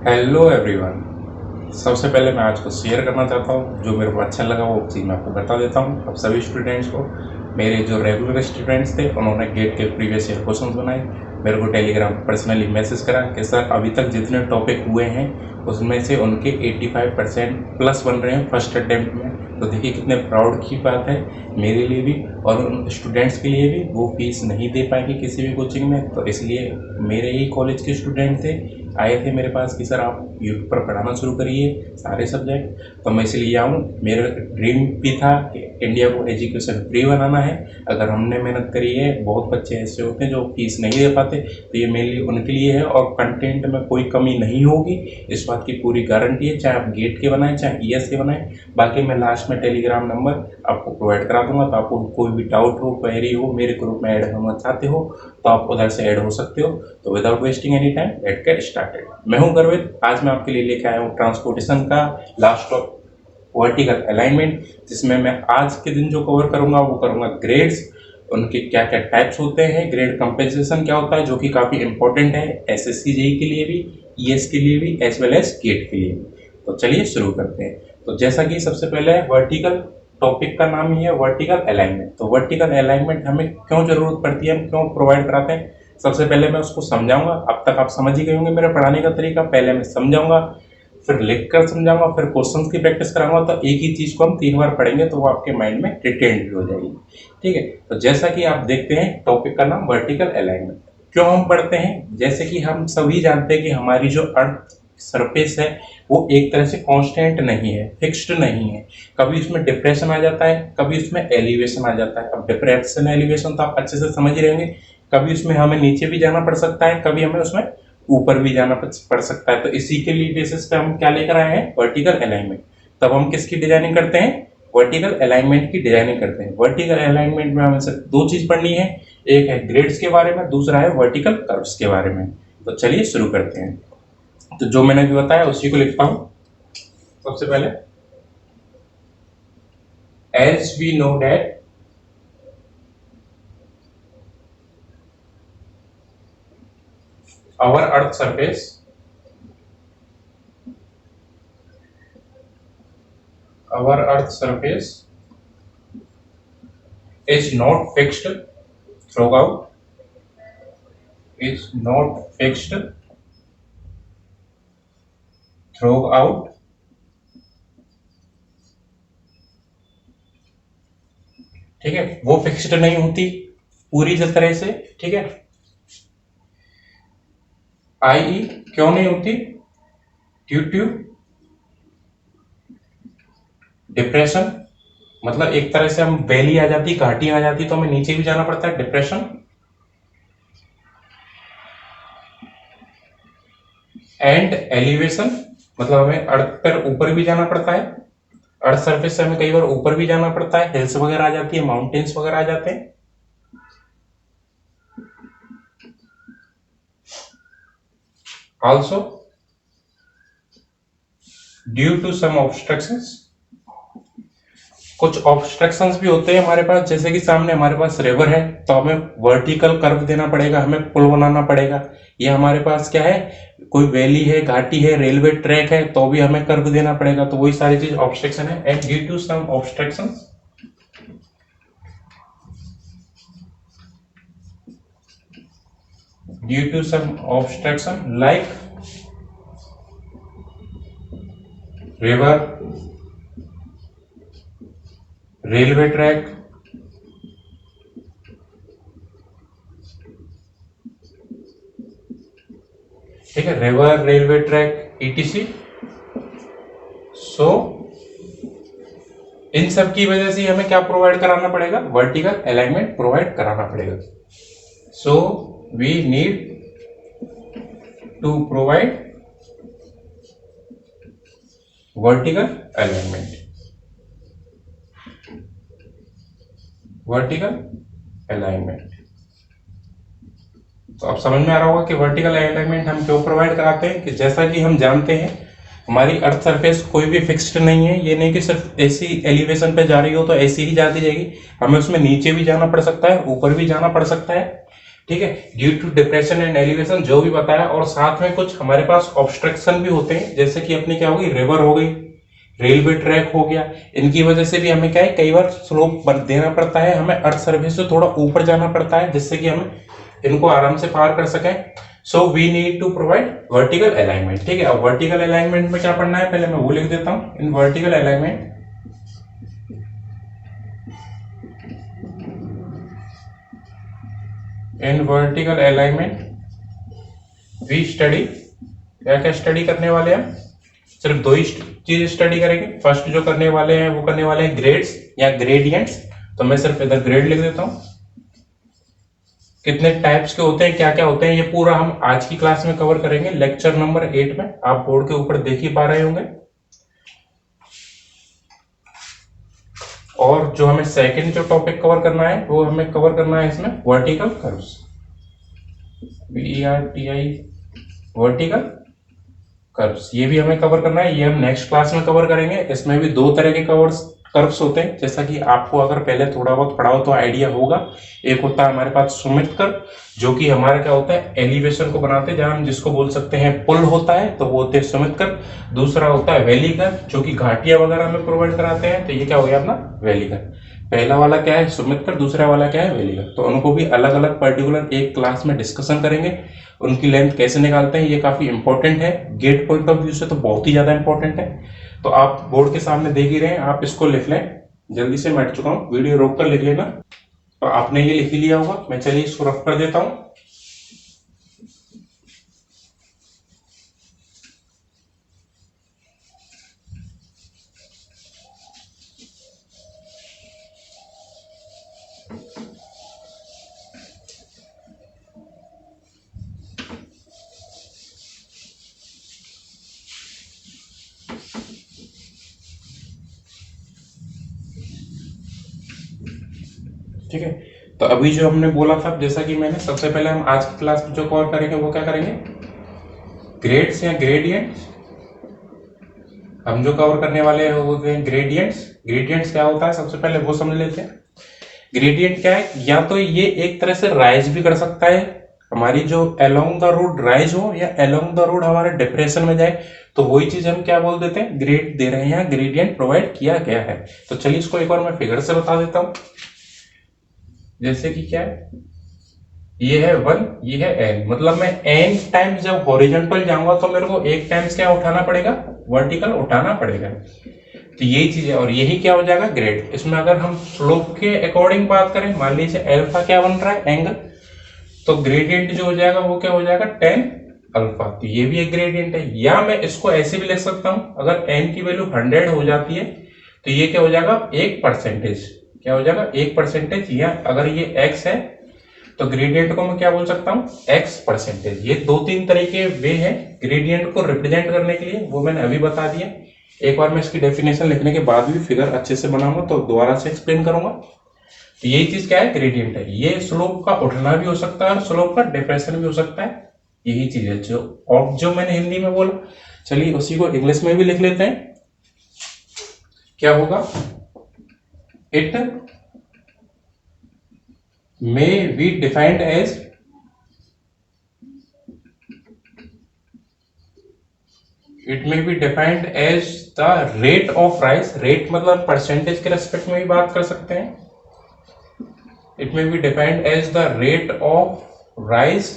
Hello everyone. सबसे पहले मैं आज को शेयर करना चाहता हूँ, जो मेरे को अच्छा लगा वो चीज़ मैं आपको बता देता हूँ। अब सभी स्टूडेंट्स को, मेरे जो रेगुलर स्टूडेंट्स थे उन्होंने गेट के प्रीवियस ईयर क्वेश्चन बनाए, मेरे को टेलीग्राम पर पर्सनली मैसेज करा कि सर अभी तक जितने टॉपिक हुए हैं उसमें से उनके 85% प्लस बन रहे हैं फर्स्ट अटेम्प्ट में। तो देखिए कितने प्राउड की बात है मेरे लिए भी और उन स्टूडेंट्स के लिए भी। वो फीस नहीं दे पाएंगे किसी भी कोचिंग में, तो इसलिए मेरे ही कॉलेज के स्टूडेंट थे, आए थे मेरे पास कि सर आप यूट्यूब पर पढ़ाना शुरू करिए सारे सब्जेक्ट। तो मैं इसलिए आऊँ, मेरा ड्रीम भी था कि इंडिया को एजुकेशन फ्री बनाना है। अगर हमने मेहनत करी है, बहुत बच्चे ऐसे होते हैं जो फीस नहीं दे पाते, तो ये मेनली उनके लिए है और कंटेंट में कोई कमी नहीं होगी, इस बात की पूरी गारंटी है। चाहे आप गेट के बनाएं चाहे ईएस के बनाएं। बाकी मैं लास्ट में टेलीग्राम नंबर आपको प्रोवाइड करा दूंगा, तो आपको कोई भी डाउट हो, क्वेरी हो, मेरे ग्रुप में ऐड होना चाहते हो तो आप उधर से ऐड हो सकते हो। तो without wasting any time let's get started. मैं हूं गर्वित, आज मैं आपके लिए लेके आया हूं ट्रांसपोर्टेशन का लास्ट ऑफ वर्टिकल अलाइनमेंट, जिसमें मैं आज के दिन जो कवर करूंगा वो करूंगा ग्रेड्स, उनके क्या क्या टाइप्स होते हैं, ग्रेड कंपेंसेशन क्या होता है जो कि काफ़ी इंपॉर्टेंट है एसएससी जेई के लिए भी, ईएस के लिए भी, एज वेल एज गेट के लिए भी। तो चलिए शुरू करते हैं। तो जैसा कि सबसे पहले वर्टिकल, टॉपिक का नाम ही है वर्टिकल अलाइनमेंट। तो वर्टिकल अलाइनमेंट हमें क्यों जरूरत पड़ती है, हम क्यों प्रोवाइड कराते हैं, सबसे पहले मैं उसको समझाऊंगा। अब तक आप समझ ही गए होंगे मेरा पढ़ाने का तरीका। पहले मैं समझाऊंगा, फिर लिख कर समझाऊंगा, फिर क्वेश्चंस की प्रैक्टिस कराऊंगा। तो एक ही चीज को हम 3 बार पढ़ेंगे तो वो आपके माइंड में रिटेन्ड भी हो जाएगी। ठीक है, तो जैसा कि आप देखते हैं टॉपिक का नाम वर्टिकल अलाइनमेंट। क्यों हम पढ़ते हैं, जैसे कि हम सभी जानते हैं कि हमारी जो अर्थ सरफेस है वो एक तरह से कांस्टेंट नहीं है, फिक्स्ड नहीं है। कभी उसमें डिप्रेशन आ जाता है, कभी उसमें एलिवेशन आ जाता है। अब डिप्रेशन एलिवेशन तो आप अच्छे से समझ ही रहेंगे। कभी उसमें हमें नीचे भी जाना पड़ सकता है, कभी हमें उसमें ऊपर भी जाना पड़ सकता है। तो इसी के लिए बेसिस पे हम क्या लेकर आए हैं, वर्टिकल अलाइनमेंट। तब हम किसकी डिजाइनिंग करते हैं, वर्टिकल अलाइनमेंट की डिजाइनिंग करते हैं। वर्टिकल अलाइनमेंट में हमें सिर्फ 2 चीज पढ़नी है, एक है ग्रेड्स के बारे में, दूसरा है वर्टिकल कर्व्स के बारे में। तो चलिए शुरू करते हैं। तो जो मैंने भी बताया उसी को लिखता हूं। सबसे पहले, as we know that our earth surface is not fixed throughout, ठीक है, वो फिक्स्ड नहीं होती पूरी तरह से। ठीक है, आई क्यों नहीं होती, ड्यू टू डिप्रेशन। मतलब एक तरह से हम वैली आ जाती, घाटी आ जाती, तो हमें नीचे भी जाना पड़ता है, डिप्रेशन। एंड एलिवेशन, मतलब हमें अर्थ पर ऊपर भी जाना पड़ता है, अर्थ सरफेस से हमें कई बार ऊपर भी जाना पड़ता है, हिल्स वगैरह आ जाती है, माउंटेन्स वगैरह आ जाते हैं। Also due to some obstructions, कुछ ऑब्स्ट्रक्शंस भी होते हैं हमारे पास। जैसे कि सामने हमारे पास रिवर है तो हमें वर्टिकल कर्व देना पड़ेगा, हमें पुल बनाना पड़ेगा। ये हमारे पास क्या है, कोई वैली है, घाटी है, रेलवे ट्रैक है, तो भी हमें कर्व देना पड़ेगा। तो वही सारी चीज ऑब्स्ट्रक्शन है। And due to some obstructions, like river, railway track, ठीक है, river, railway track, etc. So इन सब की वजह से हमें क्या प्रोवाइड कराना पड़ेगा, वर्टिकल अलाइनमेंट प्रोवाइड कराना पड़ेगा। So we need to provide vertical alignment. तो अब समझ में आ रहा होगा कि वर्टिकल अलाइनमेंट हम क्यों प्रोवाइड कराते हैं। कि जैसा कि हम जानते हैं हमारी अर्थ सरफेस कोई भी फिक्स्ड नहीं है। ये नहीं कि सिर्फ ऐसी एलिवेशन पे जा रही हो तो ऐसी ही जाती जाएगी, हमें उसमें नीचे भी जाना पड़ सकता है, ऊपर भी जाना पड़ सकता है। ठीक है, due to depression and elevation जो भी बताया, और साथ में कुछ हमारे पास ऑब्स्ट्रक्शन भी होते हैं, जैसे कि अपनी क्या होगी, रिवर हो गई, रेलवे ट्रैक हो गया, इनकी वजह से भी हमें क्या है, कई बार स्लोप देना पड़ता है, हमें अर्थ सर्फेस से थोड़ा ऊपर जाना पड़ता है, जिससे कि हम इनको आराम से पार कर सकें। So we need to provide vertical alignment. ठीक है, अब वर्टिकल अलाइनमेंट में क्या पढ़ना है, पहले मैं वो लिख देता हूं। In vertical alignment, in vertical alignment we study, क्या क्या स्टडी करने वाले हैं, सिर्फ दो ही चीज स्टडी करेंगे। फर्स्ट जो करने वाले हैं वो करने वाले हैं ग्रेड्स या ग्रेडियंट्स, तो मैं सिर्फ इधर ग्रेड लिख देता हूं। कितने टाइप्स के होते हैं, क्या क्या होते हैं, ये पूरा हम आज की क्लास में कवर करेंगे, लेक्चर नंबर 8 में। आप बोर्ड के ऊपर देख ही पा रहे होंगे। और जो हमें सेकंड जो टॉपिक कवर करना है वो हमें कवर करना है इसमें vertical curves, VERTI, vertical curves, ये भी हमें कवर करना है। ये हम नेक्स्ट क्लास में कवर करेंगे। इसमें भी दो तरह के कर्व्स होते हैं, जैसा कि आपको अगर पहले थोड़ा बहुत पढ़ा हो तो आइडिया होगा। एक होता है हमारे पास सुमित कर्व, जो कि हमारा क्या होता है, एलिवेशन को बनाते हैं, जहां हम जिसको बोल सकते हैं पुल होता है, तो वो होते हैं सुमित कर्व। दूसरा होता है वैली कर्व, जो कि घाटियां वगैरह में प्रोवाइड कराते हैं, तो ये क्या हो गया अपना वैली कर्व। पहला वाला क्या है सुमित कर्व, दूसरा वाला क्या है वैली कर्व। तो उनको भी अलग अलग पर्टिकुलर एक क्लास में डिस्कशन करेंगे। उनकी लेंथ कैसे निकालते हैं ये काफी इंपॉर्टेंट है, गेट पॉइंट ऑफ व्यू से तो बहुत ही ज्यादा इंपॉर्टेंट है। तो आप बोर्ड के सामने देख ही रहे हैं, आप इसको लिख लें। जल्दी से मैं हट चुका हूँ, वीडियो रोक कर लिख लेना। तो आपने ये लिख ही लिया होगा, मैं चलिए इसको रफ कर देता हूँ। ठीक है, तो अभी जो हमने बोला था, जैसा कि मैंने सबसे पहले हम आज की क्लास में जो कवर करेंगे वो क्या करेंगे, ग्रेड्स या ग्रेडियंट्स। हम जो कवर करने वाले हैं वो हैं ग्रेडियंट्स। ग्रेडियंट्स क्या होता है सबसे पहले वो समझ लेते हैं। ग्रेडियंट क्या है, या तो ये एक तरह से राइज भी कर सकता है, हमारी जो अलोंग द रोड राइज हो, या अलोंग द रोड हमारे डिप्रेशन में जाए, तो वही चीज हम क्या बोल देते हैं, ग्रेड दे रहे हैं, ग्रेडियंट प्रोवाइड किया गया है। तो चलिए इसको एक बार मैं फिगर से बता देता हूं। जैसे कि क्या है, ये है 1, ये है n, मतलब मैं n टाइम्स जब हॉरिजॉन्टल जाऊंगा तो मेरे को एक टाइम्स क्या उठाना पड़ेगा, वर्टिकल उठाना पड़ेगा। तो यही चीज है, और यही क्या हो जाएगा ग्रेड। इसमें अगर हम स्लोप के अकॉर्डिंग बात करें, मान लीजिए अल्फा क्या बन रहा है, एंगल, तो ग्रेडियंट जो हो जाएगा वो क्या हो जाएगा, tan अल्फा। तो ये भी एक ग्रेडियंट है। या मैं इसको ऐसे भी लिख सकता हूं, अगर n की वैल्यू 100 हो जाती है तो ये क्या हो जाएगा, 1%, क्या हो जाएगा 1%। या अगर ये x है तो ग्रेडियंट को मैं क्या बोल सकता हूँ, x%। ये 2-3 तरह के वे हैं ग्रेडियंट को रिप्रेजेंट करने के लिए, वो मैंने अभी बता दिया। एक बार मैं इसकी डेफिनेशन लिखने के बाद भी फिगर अच्छे से बनाऊंगा तो दोबारा से एक्सप्लेन करूंगा। तो यही चीज क्या है, ग्रेडियंट है। ये स्लोप का उठना भी हो सकता है और स्लोप का डिप्रेशन भी हो सकता है, यही चीज है जो मैंने हिंदी में बोला। चलिए उसी को इंग्लिश में भी लिख लेते हैं। क्या होगा, it may be defined as the rate of rise। rate मतलब परसेंटेज के रेस्पेक्ट में भी बात कर सकते हैं। it may be defined as the rate of rise।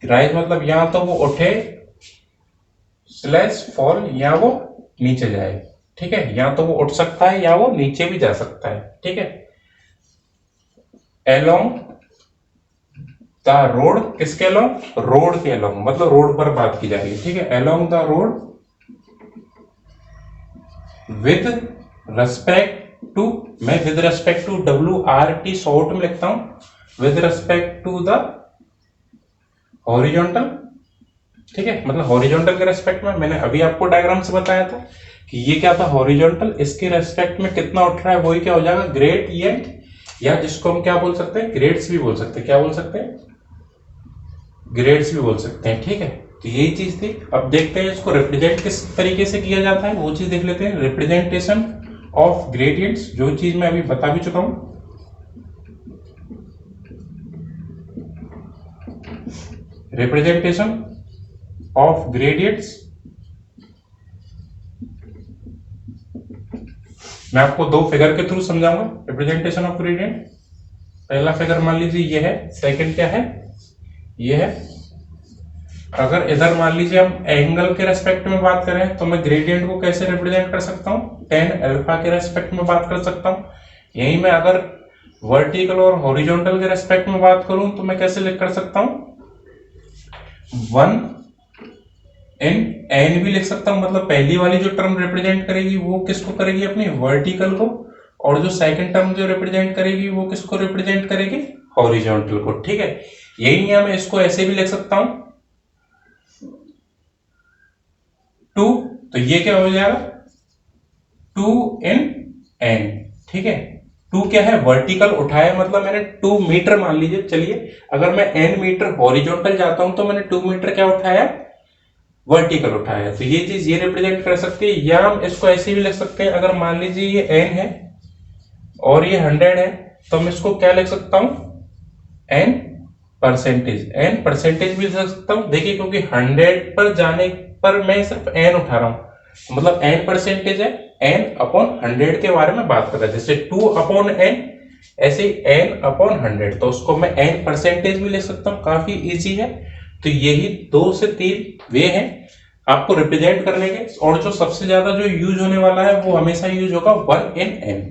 rise मतलब या तो वो उठे स्लैश फॉल, या वो नीचे जाए। ठीक है, या तो वो उठ सकता है या वो नीचे भी जा सकता है। ठीक है, along द रोड, किसके along, रोड के along, मतलब रोड पर बात की जा रही है। ठीक है, along the road with respect to, मैं with respect to WRT short में लिखता हूं, with respect to the horizontal. ठीक है, मतलब हॉरिजॉन्टल के रेस्पेक्ट में, मैंने अभी आपको डायग्राम से बताया था कि ये क्या था हॉरिजॉन्टल, इसके रेस्पेक्ट में कितना उठ रहा है वही क्या हो जाएगा ग्रेडियंट, या जिसको हम क्या बोल सकते हैं, ग्रेड्स भी बोल सकते हैं। क्या बोल सकते हैं, ग्रेड्स भी बोल सकते हैं। ठीक है, तो यही चीज थी। अब देखते हैं इसको रिप्रेजेंट किस तरीके से किया जाता है, वो चीज देख लेते हैं। रिप्रेजेंटेशन ऑफ ग्रेडियंट्स, जो चीज मैं अभी बता भी चुका हूं। Representation of gradients. मैं आपको दो फिगर के थ्रू समझाऊंगा रिप्रेजेंटेशन ऑफ ग्रेडियंट। पहला फिगर मान लीजिए ये है, सेकंड क्या है, ये है। अगर इधर मान लीजिए हम एंगल के रेस्पेक्ट में बात करें तो मैं ग्रेडियंट को कैसे रिप्रेजेंट कर सकता हूँ, tan अल्फा के रेस्पेक्ट में बात कर सकता हूँ। यही मैं अगर वर्टिकल और हॉरिजॉन्टल के रेस्पेक्ट में बात करूं तो मैं कैसे लिख कर सकता हूं, 1 इन n भी लिख सकता हूं। मतलब पहली वाली जो टर्म रिप्रेजेंट करेगी वो किसको करेगी, अपनी वर्टिकल को, और जो सेकंड टर्म जो रिप्रेजेंट करेगी वो किसको रिप्रेजेंट करेगी, हॉरिजॉन्टल को। ठीक है, यही है, मैं इसको ऐसे भी लिख सकता हूं 2, तो ये क्या हो जाएगा 2 इन n। ठीक है, 2 क्या है, वर्टिकल उठाया, मतलब मैंने 2 मीटर मान लीजिए। चलिए अगर मैं n मीटर हॉरिजॉन्टल जाता हूं तो मैंने 2 मीटर क्या उठाया, वर्टिकल उठाया। तो ये चीज ये रिप्रेजेंट कर सकती है। या हम इसको ऐसे भी लिख सकते हैं, अगर मान लीजिए ये n है और ये 100 है तो मैं इसको क्या लिख सकता हूं, n परसेंटेज भी लिख सकता हूं। देखिए क्योंकि 100 पर जाने पर मैं सिर्फ n उठा रहा हूं, मतलब n परसेंटेज है, n अपॉन 100 के बारे में बात कर रहा है। जैसे 2 अपॉन n, ऐसे n अपॉन 100, तो उसको मैं n परसेंटेज भी ले सकता हूं। काफी इजी है। तो यही 2 से 3 वे हैं आपको रिप्रेजेंट करने के। और जो सबसे ज्यादा जो यूज होने वाला है वो हमेशा यूज होगा 1 इन n।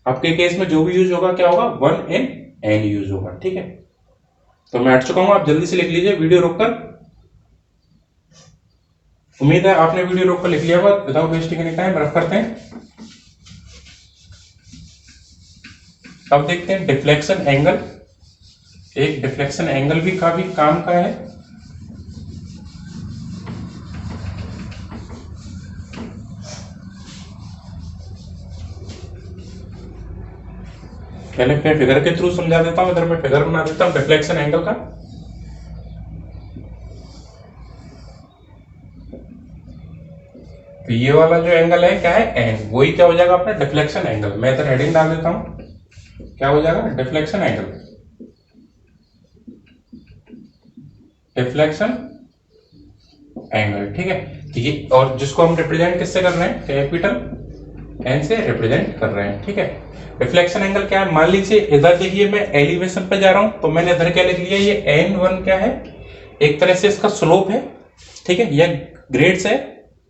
आपके केस में जो भी यूज होगा क्या होगा, 1 इन n यूज होगा। ठीक है, तो मैं हट चुका हूं, आप जल्दी से लिख लीजिए वीडियो रोककर। उम्मीद है आपने वीडियो रोककर लिख लिया होगा। Without wasting any time rough करते हैं। अब देखते हैं डिफ्लेक्शन एंगल। एक डिफ्लेक्शन एंगल भी काफी काम का है। पहले मैं फिगर के थ्रू समझा देता हूं, इधर मैं फिगर बना देता हूं डिफ्लेक्शन एंगल का। तो ये वाला जो एंगल है क्या है, एन, वही क्या हो जाएगा अपना डिफ्लेक्शन एंगल। मैं इधर हेडिंग डाल देता हूं, क्या हो जाएगा, डिफ्लेक्शन एंगल। डिफ्लेक्शन एंगल, ठीक है। तो ये, और जिसको हम रिप्रेजेंट किससे कर रहे हैं, कैपिटल एन से रिप्रेजेंट कर रहे हैं। ठीक है, डिफ्लेक्शन एंगल क्या है, मान लीजिए इधर देखिए मैं एलिवेशन पे जा रहा हूं तो मैंने इधर क्या लिख लिया, ये n1 क्या है, एक तरह से इसका स्लोप है। ठीक है, यह ग्रेड्स है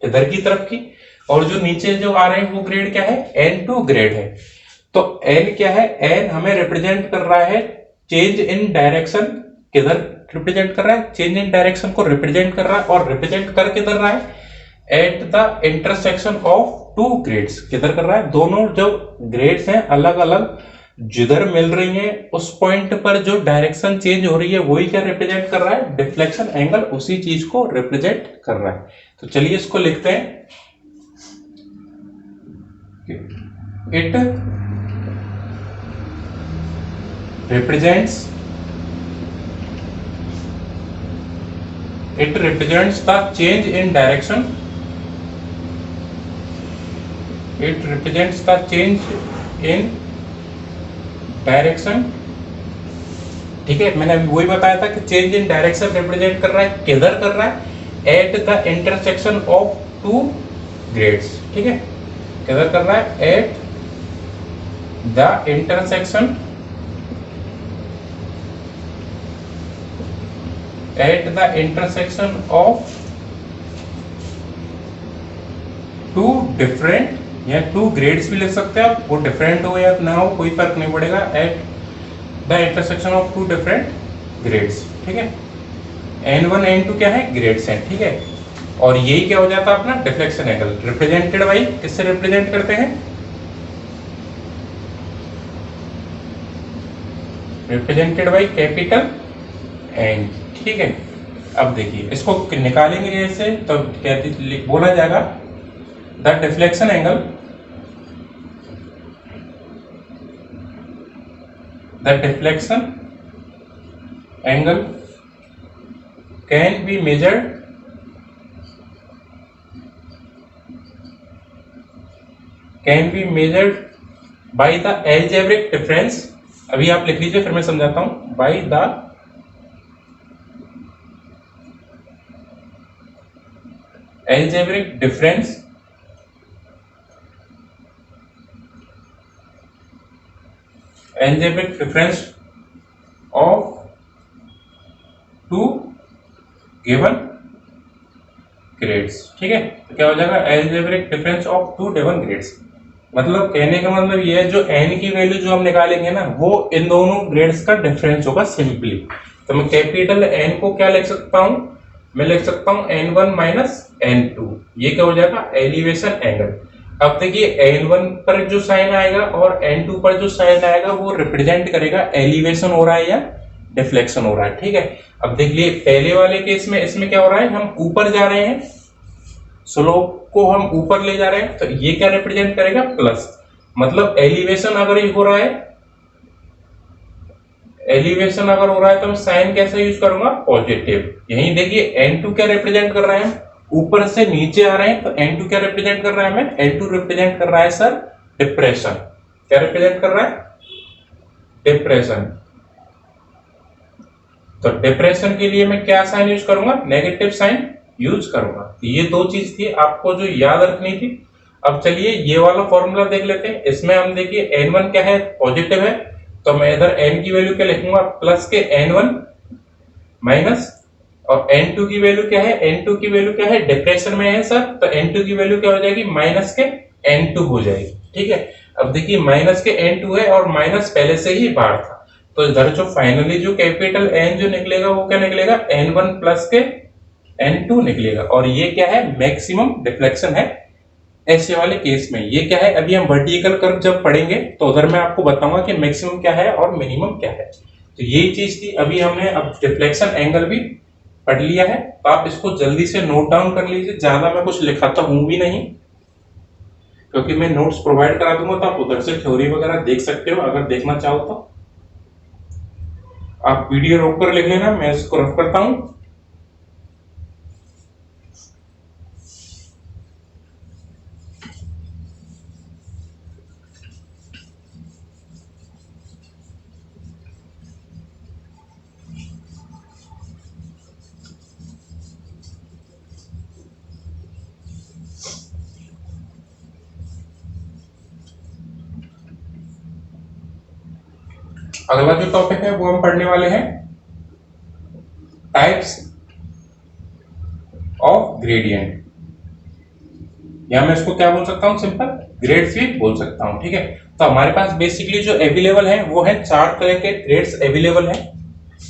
इधर की तरफ की, और जो नीचे जो आ रहे हैं वो ग्रेड क्या है, n2 ग्रेड है। तो n क्या है, n हमें रिप्रेजेंट कर रहा है चेंज इन डायरेक्शन। किधर रिप्रेजेंट कर रहा है, चेंज इन डायरेक्शन को रिप्रेजेंट कर रहा है, और रिप्रेजेंट कर किधर रहा है, at the intersection of 2 grades. किधर कर रहा है, दोनों जो ग्रेड्स हैं अलग अलग जिधर मिल रही हैं उस पॉइंट पर जो डायरेक्शन चेंज हो रही है वही क्या रिप्रेजेंट कर रहा है, डिफ्लेक्शन एंगल उसी चीज को रिप्रेजेंट कर रहा है। तो चलिए इसको लिखते हैं, it represents the change in direction. It represents the change in direction. ठीक है, मैंने अभी वही बताया था कि चेंज इन डायरेक्शन रिप्रेजेंट कर रहा है, किधर कर रहा है, at the intersection of 2 grades. ठीक है, किधर कर रहा है, at the intersection, at the intersection of 2 different, या 2 ग्रेड्स भी लिख सकते हैं आप, वो डिफरेंट हो या ना हो कोई फर्क नहीं पड़ेगा, at the intersection of 2 different grades. ठीक है, n1 n2 क्या है, ग्रेड्स हैं। ठीक है, और यही क्या हो जाता है अपना डिफ्लेक्शन एंगल, रिप्रेजेंटेड बाई, किससे रिप्रेजेंट करते हैं, रिप्रेजेंटेड बाई कैपिटल एन। ठीक है, अब देखिए इसको निकालेंगे जैसे, तो कहते बोला जाएगा the deflection angle, the deflection angle can be measured by the algebraic difference. अभी आप लिख लीजिए फिर मैं समझाता हूं, by the algebraic difference of two given grades। ठीक है, तो क्या हो जाएगा algebraic difference of two given grades। मतलब कहने का मतलब ये है, जो n की वैल्यू जो हम निकालेंगे ना, वो इन दोनों ग्रेड्स का डिफरेंस होगा सिंपली। तो मैं कैपिटल N को क्या लिख सकता हूं, मैं लिख सकता हूं N1 माइनस N2। ये क्या हो जाएगा एलिवेशन एंगल। अब देखिए N1 पर जो साइन आएगा और N2 पर जो साइन आएगा वो रिप्रेजेंट करेगा एलिवेशन हो रहा है या डिफ्लेक्शन हो रहा है। ठीक है, अब देख लिए पहले वाले केस में इसमें क्या हो रहा है, हम ऊपर जा रहे हैं, स्लोप को हम ऊपर ले जा रहे हैं, तो ये क्या रिप्रेजेंट करेगा प्लस। मतलब एलिवेशन अगर ये हो रहा है, एलिवेशन अगर हो रहा है तो मैं साइन कैसे यूज करूंगा, पॉजिटिव। यहीं देखिए N2 क्या रिप्रेजेंट कर रहा है, ऊपर से नीचे आ रहे हैं, तो N2 क्या रिप्रेजेंट कर रहा है, हमें N2 रिप्रेजेंट कर रहा है सर डिप्रेशन। क्या रिप्रेजेंट कर रहा है, डिप्रेशन। तो डिप्रेशन के लिए मैं क्या साइन यूज करूंगा, नेगेटिव साइन यूज करूंगा। तो ये दो चीज थी आपको जो याद रखनी थी। अब चलिए ये वाला फॉर्मूला देख लेते हैं। इसमें हम देखिए N1 क्या है, पॉजिटिव है, तो मैं इधर N की वैल्यू क्या लिखूंगा, प्लस के N1 माइनस, और N2 की वैल्यू क्या है, N2 की वैल्यू क्या है, डिप्रेशन में है सर, तो N2 की वैल्यू क्या हो जाएगी, माइनस के N2 हो जाएगी। ठीक है, अब देखिए माइनस के N2 है और माइनस पहले से ही बाहर था, तो इधर जो फाइनली जो कैपिटल N जो निकलेगा वो क्या निकलेगा, N1 प्लस के N2 निकलेगा। और ये क्या है, मैक्सिमम डिफ्लेक्शन है ऐसे वाले केस में। ये क्या है, अभी हम वर्टिकल कर्व जब पढ़ेंगे तो उधर मैं आपको बताऊंगा कि मैक्सिमम क्या है और मिनिमम क्या है। तो यही चीज थी। अभी हमने अब डिफ्लेक्शन एंगल भी पढ़ लिया है, तो आप इसको जल्दी से नोट डाउन कर लीजिए। ज्यादा मैं कुछ लिखाता हूं भी नहीं, क्योंकि मैं नोट्स प्रोवाइड करा दूंगा, तो आप उधर से थ्योरी वगैरह देख सकते हो अगर देखना चाहो तो। आप वीडियो रोक कर लिख लेना, मैं इसको रफ करता हूं। अगला जो टॉपिक है वो हम पढ़ने वाले हैं टाइप्स ऑफ ग्रेडियंट, या मैं इसको क्या बोल सकता हूं, सिंपल ग्रेड्स भी बोल सकता हूं। ठीक है, तो हमारे पास बेसिकली जो अवेलेबल है वो है 4 तरह के ग्रेड्स अवेलेबल है,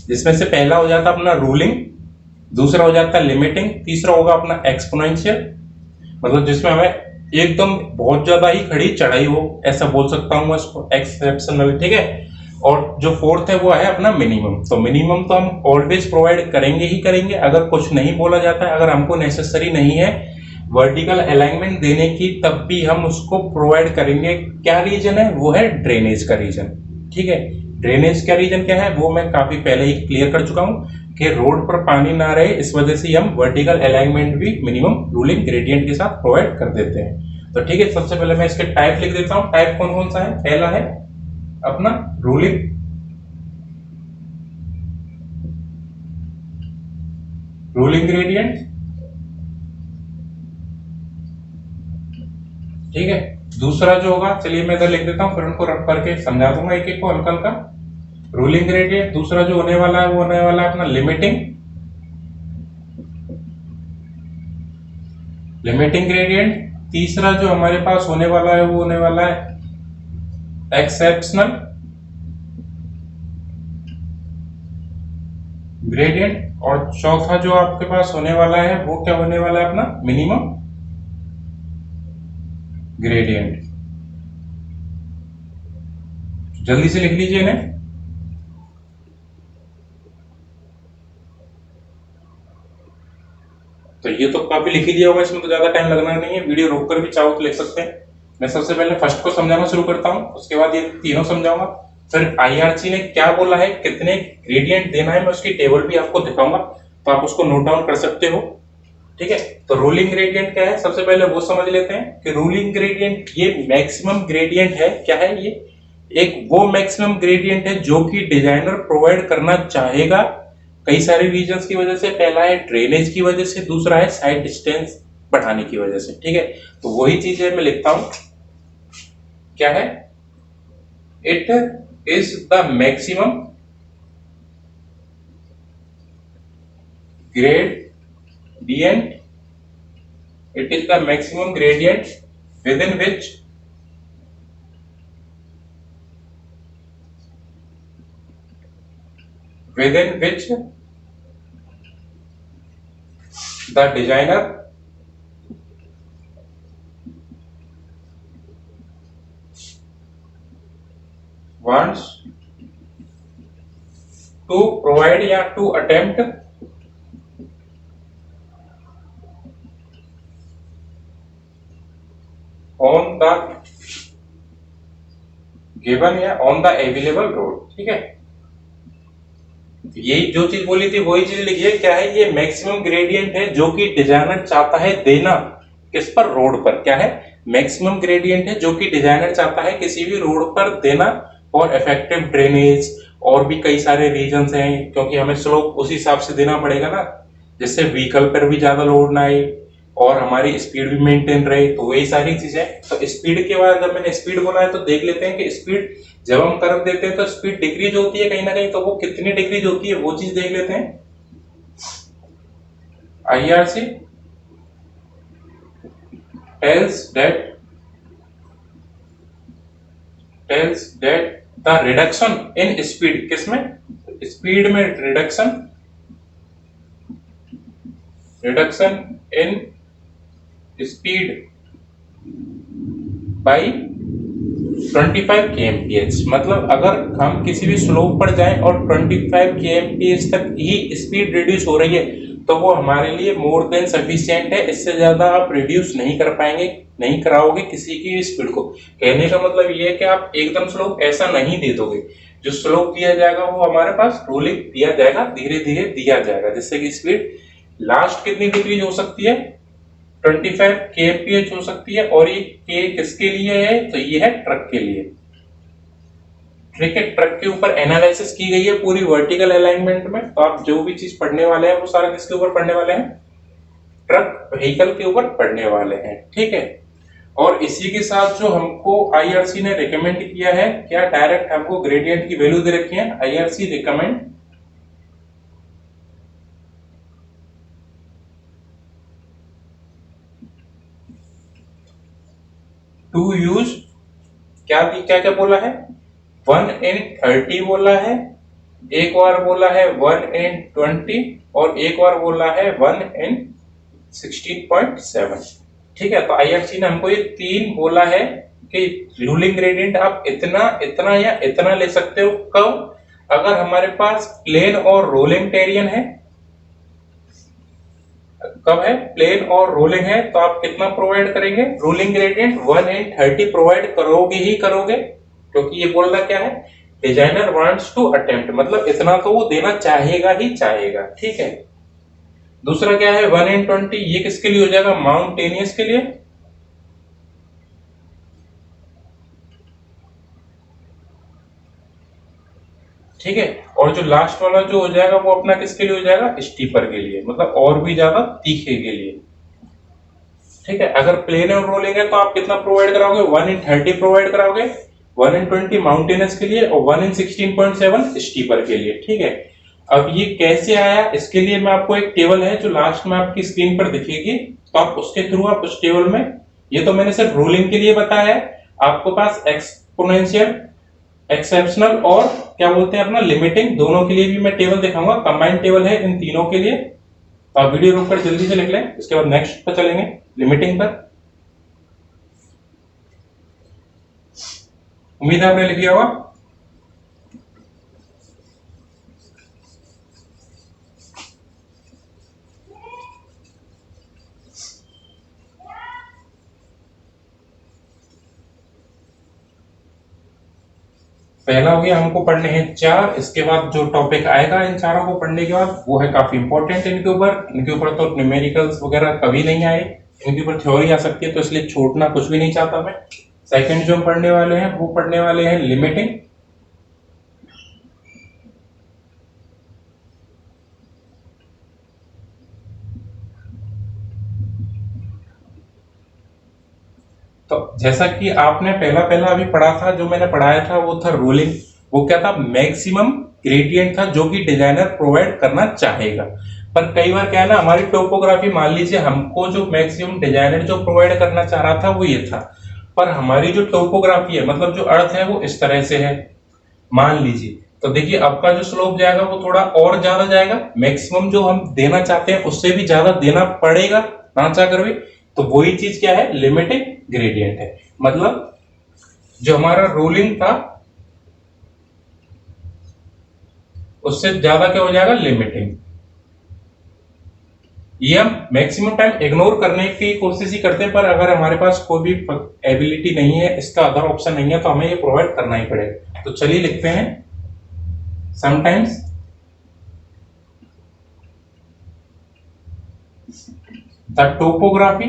जिसमें से पहला हो जाता है अपना रूलिंग, दूसरा हो जाता है लिमिटिंग, तीसरा होगा अपना एक्सपोनेंशियल, मतलब जिसमें हमें एकदम बहुत ज्यादा ही खड़ी चढ़ाई हो, ऐसा बोल सकता हूं मैं इसको, एक्सेप्शनल। ठीक है, और जो फोर्थ है वो है अपना मिनिमम। तो मिनिमम तो हम ऑलवेज प्रोवाइड करेंगे ही करेंगे, अगर कुछ नहीं बोला जाता है, अगर हमको नेसेसरी नहीं है वर्टिकल अलाइनमेंट देने की, तब भी हम उसको प्रोवाइड करेंगे। क्या रीजन है, वो है ड्रेनेज का रीजन। ठीक है, ड्रेनेज का रीजन क्या है वो मैं काफी पहले ही क्लियर कर चुका हूं कि रोड पर पानी ना रहे, इस वजह से हम वर्टिकल अलाइनमेंट भी मिनिमम रूलिंग ग्रेडियंट के साथ प्रोवाइड कर देते हैं। तो ठीक है, सबसे पहले मैं इसके टाइप लिख देता हूं। टाइप कौन कौन सा है, पहला है अपना रूलिंग, रूलिंग ग्रेडियंट। ठीक है, दूसरा जो होगा, चलिए मैं इधर लिख देता हूं, फिर उनको रख करके समझा दूंगा एक एक को हल्का हल्का। रूलिंग ग्रेडियंट, दूसरा जो होने वाला है वो होने वाला है अपना लिमिटिंग, लिमिटिंग ग्रेडियंट। तीसरा जो हमारे पास होने वाला है वो होने वाला है एक्सेप्शनल ग्रेडियंट, और चौथा जो आपके पास होने वाला है वो क्या होने वाला है अपना मिनिमम ग्रेडियंट। जल्दी से लिख लीजिए इन्हें। तो ये तो काफी लिख ही दिया होगा, इसमें तो ज्यादा टाइम लगना नहीं है, वीडियो रोक कर भी चाहो तो लिख सकते हैं। मैं सबसे पहले फर्स्ट को समझाना शुरू करता हूं, उसके बाद ये तीनों समझाऊंगा। फिर आईआरसी ने क्या बोला है, कितने ग्रेडियंट देना है, मैं उसकी टेबल भी आपको दिखाऊंगा, तो आप उसको नोट डाउन कर सकते हो। ठीक है, तो रूलिंग ग्रेडियंट क्या है, सबसे पहले वो समझ लेते हैं कि रूलिंग ग्रेडियंट ये मैक्सिमम ग्रेडियंट है। क्या है ये, एक वो मैक्सिमम ग्रेडियंट है जो कि डिजाइनर प्रोवाइड करना चाहेगा कई सारे रीजंस की वजह से। पहला है ड्रेनेज की वजह से, दूसरा है साइड डिस्टेंस बढ़ाने की वजह से, ठीक है। तो वही चीज है मैं लिखता हूं, क्या है, it is the maximum gradient, it is the maximum gradient within which the designer wants to provide या to attempt on the given या on the available road, ठीक है। यही जो चीज बोली थी वही चीज लिखिए, क्या है, ये मैक्सिमम ग्रेडियंट है जो कि डिजाइनर चाहता है देना किस पर, रोड पर। क्या है, मैक्सिमम ग्रेडियंट है जो कि डिजाइनर चाहता है किसी भी रोड पर देना और इफेक्टिव ड्रेनेज और भी कई सारे रीजंस हैं, क्योंकि हमें स्लोप उस हिसाब से देना पड़ेगा ना, जिससे व्हीकल पर भी ज्यादा लोड ना आए और हमारी स्पीड भी मेंटेन रहे। तो वही सारी चीजें। तो स्पीड के बाद जब मैंने स्पीड बोला है तो देख लेते हैं कि स्पीड जब हम कर्व देते हैं तो स्पीड डिक्रीज होती है कहीं ना कहीं, तो वो कितनी डिक्रीज होती है वो चीज देख लेते हैं। IRC tells that the reduction in speed, किसमें, स्पीड में reduction in speed by 25 kmph, मतलब अगर हम किसी भी स्लोप पर जाएं और 25 kmph तक ही स्पीड रिड्यूस हो रही है तो वो हमारे लिए मोर देन सफिशिएंट है। इससे ज्यादा आप रिड्यूस नहीं कर पाएंगे, नहीं कराओगे किसी की स्पीड को। कहने का मतलब ये है कि आप एकदम स्लोप ऐसा नहीं दे दोगे, जो स्लोप दिया जाएगा वो हमारे पास रोलिंग दिया जाएगा, धीरे धीरे दिया जाएगा, जिससे कि स्पीड लास्ट कितनी डिक्रीज हो सकती है, 25 kmph हो सकती है। और ये के किसके लिए है, तो ये है ट्रक के लिए, ठीक है। ट्रक के ऊपर एनालिसिस की गई है पूरी वर्टिकल अलाइनमेंट में। तो आप जो भी चीज पढ़ने वाले हैं वो सारा किसके ऊपर पढ़ने वाले हैं, ट्रक व्हीकल के ऊपर पढ़ने वाले हैं, ठीक है। और इसी के साथ जो हमको IRC ने रिकमेंड किया है, क्या डायरेक्ट हमको ग्रेडियंट की वैल्यू दे रखी है, IRC रिकमेंड टू यूज, क्या क्या बोला है, 1/30 बोला है, एक बार बोला है 1/20 और एक बार बोला है 1/16.7, ठीक है। तो IRC ने हमको ये तीन बोला है कि रूलिंग ग्रेडियंट आप इतना इतना या इतना ले सकते हो। कब, अगर हमारे पास प्लेन और रोलिंग टेरियन है, कब है, प्लेन और रोलिंग है, तो आप कितना प्रोवाइड करेंगे, रूलिंग ग्रेडियंट 1/30 प्रोवाइड करोगे ही करोगे, क्योंकि ये बोल रहा क्या है, डिजाइनर वांट्स टू अटेम्प्ट, मतलब इतना तो वो देना चाहेगा ही चाहेगा, ठीक है। दूसरा क्या है 1/20, ये किसके लिए हो जाएगा, माउंटेनियस के लिए, ठीक है। और जो लास्ट वाला जो हो जाएगा वो अपना किसके लिए हो जाएगा, स्टीपर के लिए, मतलब और भी ज्यादा तीखे के लिए, ठीक है। अगर प्लेन और रोलिंग है तो आप कितना प्रोवाइड कराओगे, 1/30 प्रोवाइड कराओगे, 1/20 माउंटेनस के लिए और 1/16.7 स्टीपर के लिए, ठीक है। अब ये कैसे आया, इसके लिए मैं आपको एक टेबल है जो लास्ट में आपकी स्क्रीन पर दिखेगी, तो आप उसके थ्रू आप उस टेबल में, ये तो मैंने सिर्फ रोलिंग के लिए बताया है, आपको पास एक्सपोनेंशियल, एक्सेप्शनल और क्या बोलते हैं अपना लिमिटिंग, दोनों के लिए भी मैं टेबल दिखाऊंगा, कंबाइंड टेबल है इन तीनों के लिए। तो आप वीडियो रोक कर जल्दी से लिख लें, इसके बाद नेक्स्ट पर चलेंगे, लिमिटिंग पर। उम्मीद है आपने लिख लिया होगा। पहला हो गया, हमको पढ़ने हैं चार, इसके बाद जो टॉपिक आएगा इन चारों को पढ़ने के बाद वो है काफी इंपॉर्टेंट, इनके ऊपर तो न्यूमेरिकल्स वगैरह कभी नहीं आए, इनके ऊपर थ्योरी आ सकती है, तो इसलिए छोड़ना कुछ भी नहीं चाहता मैं। सेकंड जो हम पढ़ने वाले हैं वो पढ़ने वाले हैं लिमिटिंग, तो जैसा कि आपने पहला पहला अभी पढ़ा था, जो मैंने पढ़ाया था वो था रोलिंग। वो क्या था, मैक्सिमम ग्रेडियंट था जो कि डिजाइनर प्रोवाइड करना चाहेगा। पर कई बार क्या है ना, हमारी टोपोग्राफी, मान लीजिए हमको जो मैक्सिमम डिजाइनर जो प्रोवाइड करना चाह रहा था वो ये था, पर हमारी जो टोपोग्राफी है, मतलब जो अर्थ है वो इस तरह से है मान लीजिए, तो देखिए आपका जो स्लोप जाएगा वो थोड़ा और ज्यादा जाएगा, मैक्सिमम जो हम देना चाहते हैं उससे भी ज्यादा देना पड़ेगा ना चाह कर भी। तो वही चीज क्या है, लिमिटिंग ग्रेडियंट है। मतलब जो हमारा रोलिंग था उससे ज्यादा क्या हो जाएगा, लिमिटिंग। ये हम मैक्सिमम टाइम इग्नोर करने की कोशिश ही करते हैं, पर अगर हमारे पास कोई भी एबिलिटी नहीं है, इसका अदर ऑप्शन नहीं है, तो हमें ये प्रोवाइड करना ही पड़ेगा। तो चलिए लिखते हैं, समटाइम्स द टोपोग्राफी,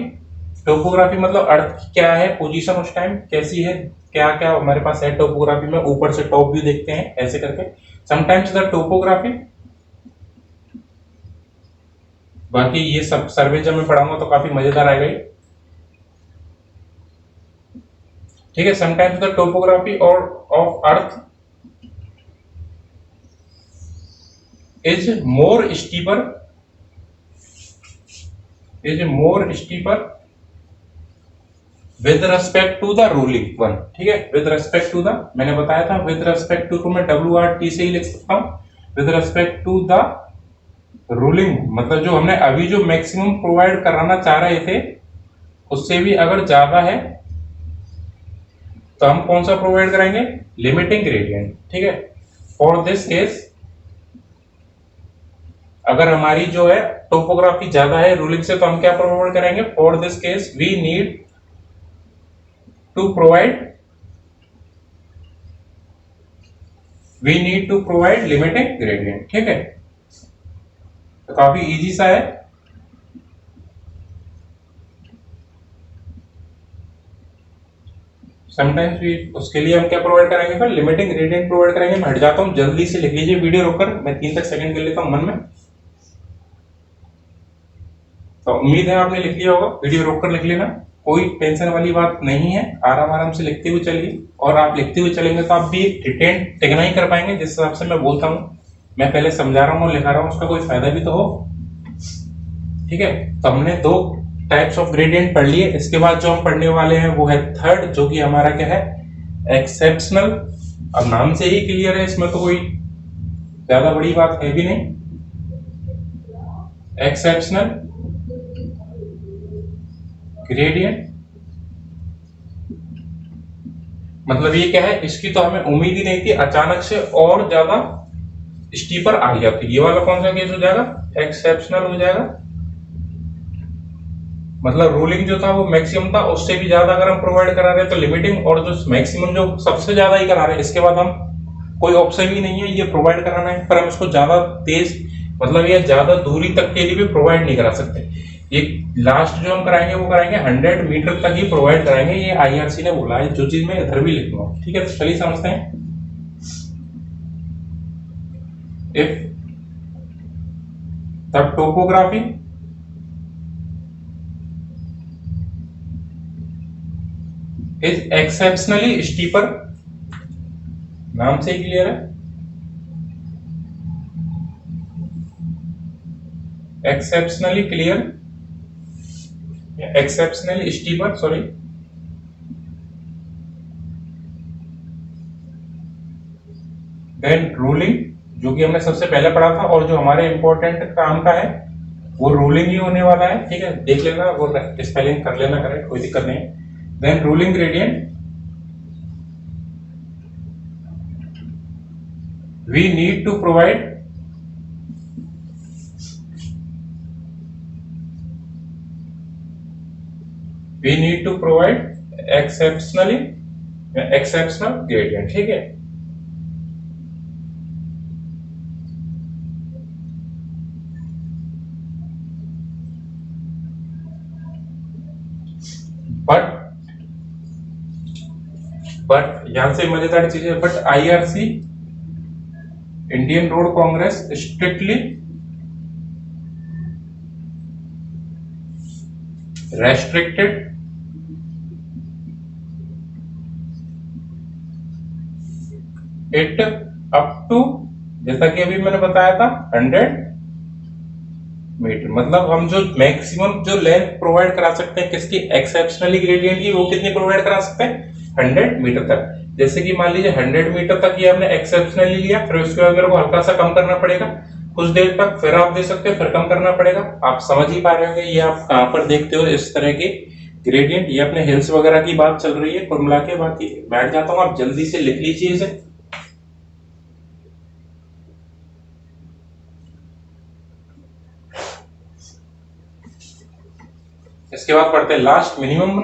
टोपोग्राफी मतलब अर्थ क्या है, पोजीशन उस टाइम कैसी है, क्या क्या हमारे पास है टोपोग्राफी में, ऊपर से टॉप व्यू देखते हैं ऐसे करके। समटाइम्स द टोपोग्राफी, बाकी ये सब सर्वे जब मैं पढ़ाऊंगा तो काफी मजेदार आएगा ये, ठीक है। समटाइम्स द टोपोग्राफी और of earth is more steeper, is more steeper with respect to the rolling one, ठीक है। विद रेस्पेक्ट टू द, मैंने बताया था विद रेस्पेक्ट टू को मैं WRT से ही लिख सकता हूं, with respect to the rolling, मतलब जो हमने अभी जो मैक्सिमम प्रोवाइड कराना चाह रहे थे उससे भी अगर ज्यादा है तो हम कौन सा प्रोवाइड कराएंगे, लिमिटिंग ग्रेडियंट, ठीक है। फॉर दिस केस, अगर हमारी जो है टोपोग्राफी ज्यादा है रूलिंग से, तो हम क्या प्रोवाइड करेंगे, for this case we need to provide, we need to provide limiting gradient, ठीक है। तो काफी इजी सा है। समटाइम्स भी उसके लिए हम क्या प्रोवाइड करेंगे, फिर लिमिटिंग ग्रेडियंट प्रोवाइड करेंगे। मैं हट जाता हूं, जल्दी से लिख लीजिए वीडियो रोककर, मैं 3 तक सेकंड कर लेता हूं मन में। तो उम्मीद है आपने लिख लिया होगा, वीडियो रोककर लिख लेना, कोई टेंशन वाली बात नहीं है, आराम आराम से लिखते हुए चलिए। और आप लिखते हुए चलेंगे तो आप भी रिटेन टिकना ही कर पाएंगे, जिस हिसाब से मैं बोलता हूँ, मैं पहले समझा रहा हूँ और लिखा रहा हूँ, उसका कोई फायदा भी तो हो, ठीक है। तो हमने 2 टाइप्स ऑफ ग्रेडियंट पढ़ लिए। इसके बाद जो हम पढ़ने वाले हैं वो है थर्ड, जो कि हमारा क्या है, एक्सेप्शनल। अब नाम से ही क्लियर है, इसमें तो कोई ज्यादा बड़ी बात है भी नहीं। एक्सेप्शनल ग्रेडियंट मतलब ये क्या है, इसकी तो हमें उम्मीद ही नहीं थी, अचानक से और ज्यादा स्टीपर आ गया। तो ये वाला कौन सा केस हो जाएगा, एक्सेप्शनल हो जाएगा। मतलब रूलिंग जो था वो मैक्सिमम था, उससे भी ज्यादा अगर हम प्रोवाइड करा रहे हैं तो लिमिटिंग, और जो मैक्सिमम जो सबसे ज्यादा ही करा रहे हैं, इसके बाद हम कोई ऑप्शन ही नहीं है ये प्रोवाइड कराना है, पर हम इसको ज्यादा तेज, मतलब ये ज्यादा दूरी तक के लिए भी प्रोवाइड नहीं करा सकते। ये लास्ट जो हम कराएंगे वो कराएंगे 100 मीटर तक ही प्रोवाइड कराएंगे, ये IRC ने बोला है, जो चीज मैं इधर भी लिखूंगा, ठीक है। तो चलिए समझते हैं। If the topography is exceptionally steeper, नाम से ही क्लियर है, exceptionally clear, exceptionally steeper, sorry, then ruling, जो कि हमने सबसे पहले पढ़ा था और जो हमारे इंपॉर्टेंट काम का है वो रूलिंग ही होने वाला है, ठीक है। देख लेना, वो स्पेलिंग कर लेना करेक्ट, कोई दिक्कत नहीं है। Then ruling gradient, we need to provide exceptional gradient, ठीक है। बट यहां से मजेदार चीज है, but IRC, Indian road congress, strictly restricted it up to, जैसा कि अभी मैंने बताया था, 100 मीटर। मतलब हम जो मैक्सिमम जो लेंथ प्रोवाइड करा सकते हैं किसकी, एक्सेप्शनली ग्रेडियंट की, वो कितनी प्रोवाइड करा सकते हैं, 100 मीटर तक। जैसे कि मान लीजिए 100 मीटर तक ये हमने एक्सेप्शनली लिया, फिर उसके बाद मेरे को हल्का सा कम करना पड़ेगा कुछ देर तक, फिर आप दे सकते हो, फिर कम करना पड़ेगा। आप समझ ही पा रहे होंगे ये आप कहां पर देखते हो इस तरह के ग्रेडियंट। ये अपने हिल्स वगैरह की बात चल रही है, कुल मिला के बाकी बैठ जाता हूँ, आप जल्दी से लिख लीजिए इसे। इसके बाद पढ़ते हैं लास्ट मिनिमम,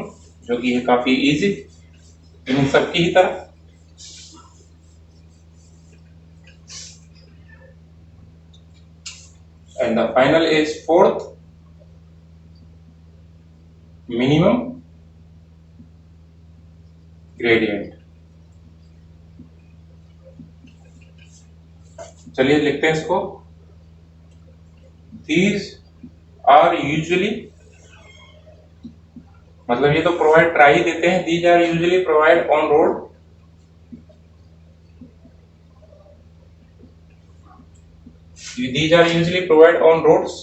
जो कि है काफी इजी इन सबकी ही तरह। And the final is fourth minimum gradient. चलिए लिखते हैं इसको। दीज आर यूजुअली, मतलब ये तो प्रोवाइड ट्राई ही देते हैं, these are usually provide on road, these are usually provided on roads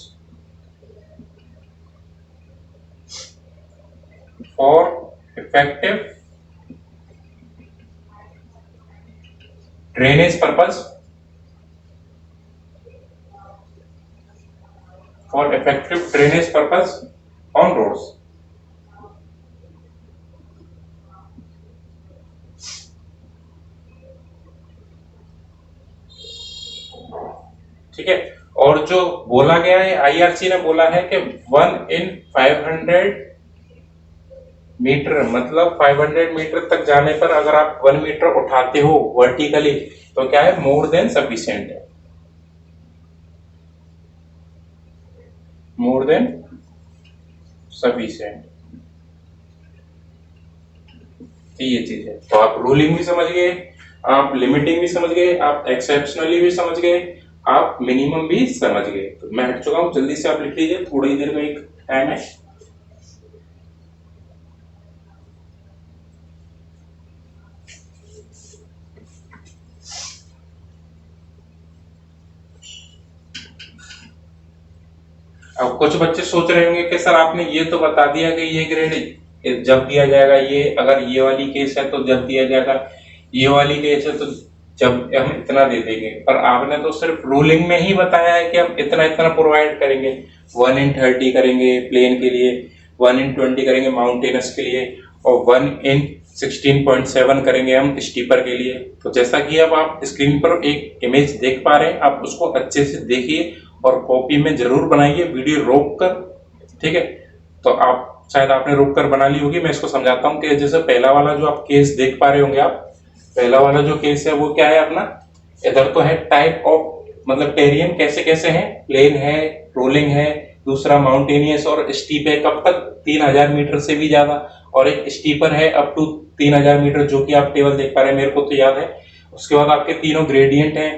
for effective drainage purpose, for effective drainage purpose on roads। ठीक है, और जो बोला गया है आईआरसी ने बोला है कि 1 in 500 मीटर, मतलब 500 मीटर तक जाने पर अगर आप 1 मीटर उठाते हो वर्टिकली तो क्या है, मोर देन सफिशिएंट है, मोर देन सफिशिएंट। ये चीज है, तो आप रूलिंग भी समझ गए, आप लिमिटिंग भी समझ गए, आप एक्सेप्शनली भी समझ गए, आप मिनिमम भी समझ गए। तो मैं हट चुका हूं, जल्दी से आप लिख लीजिए, थोड़ी देर में एक टाइम है। अब कुछ बच्चे सोच रहे होंगे कि सर आपने ये तो बता दिया कि ये ग्रेड जब दिया जाएगा, ये अगर ये वाली केस है तो जब दिया जाएगा, ये वाली केस है तो जब हम इतना दे देंगे, पर आपने तो सिर्फ रूलिंग में ही बताया है कि हम इतना इतना प्रोवाइड करेंगे। 1 in 30 करेंगे प्लेन के लिए, 1 in 20 करेंगे माउंटेनस के लिए, और 1 in 16.7 करेंगे हम स्टीपर के लिए। तो जैसा कि अब आप स्क्रीन पर एक इमेज देख पा रहे हैं, आप उसको अच्छे से देखिए और कॉपी में जरूर बनाइए, वीडियो रोक कर। ठीक है, तो आप शायद आपने रोक कर बना ली होगी। मैं इसको समझाता हूँ कि जैसे पहला वाला जो आप केस देख पा रहे होंगे, आप पहला वाला जो केस है वो क्या है अपना, इधर तो है टाइप ऑफ, मतलब टेरियन कैसे कैसे है, प्लेन है, रोलिंग है, दूसरा माउंटेनियस और स्टीप है, कब तक 3000 मीटर से भी ज्यादा, और एक स्टीपर है अप टू 3000 मीटर, जो कि आप टेबल देख पा रहे हैं, मेरे को तो याद है। उसके बाद आपके तीनों ग्रेडियंट है,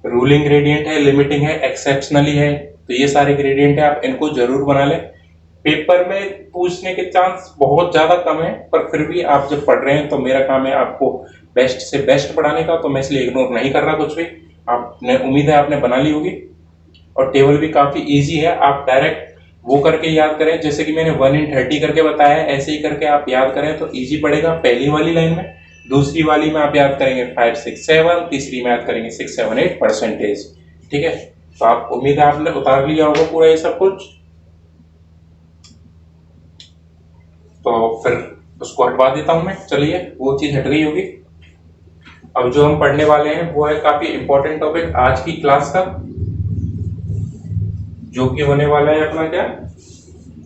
रूलिंग ग्रेडियंट है, लिमिटिंग है, एक्सेप्शनली है। तो ये सारे ग्रेडियंट है, आप इनको जरूर बना लें। पेपर में पूछने के चांस बहुत ज्यादा कम है, पर फिर भी आप जब पढ़ रहे हैं तो मेरा काम है आपको बेस्ट से बेस्ट पढ़ाने का, तो मैं इसलिए इग्नोर नहीं कर रहा कुछ भी। आपने, उम्मीद है आपने बना ली होगी, और टेबल भी काफी इजी है, आप डायरेक्ट वो करके याद करें, जैसे कि मैंने 1 in 30 करके बताया है, ऐसे ही करके आप याद करें तो इजी पड़ेगा। पहली वाली लाइन में, दूसरी वाली में आप याद करेंगे 5, 6, 7, तीसरी में याद करेंगे 6, 7, 8 परसेंटेज। ठीक है, तो आप, उम्मीद है आपने उतार लिया होगा पूरा ये सब कुछ। तो फिर उसको हटवा देता हूं मैं, चलिए वो चीज हट गई होगी। अब जो हम पढ़ने वाले हैं वो है काफी इंपॉर्टेंट टॉपिक आज की क्लास का, जो कि होने वाला है अपना क्या,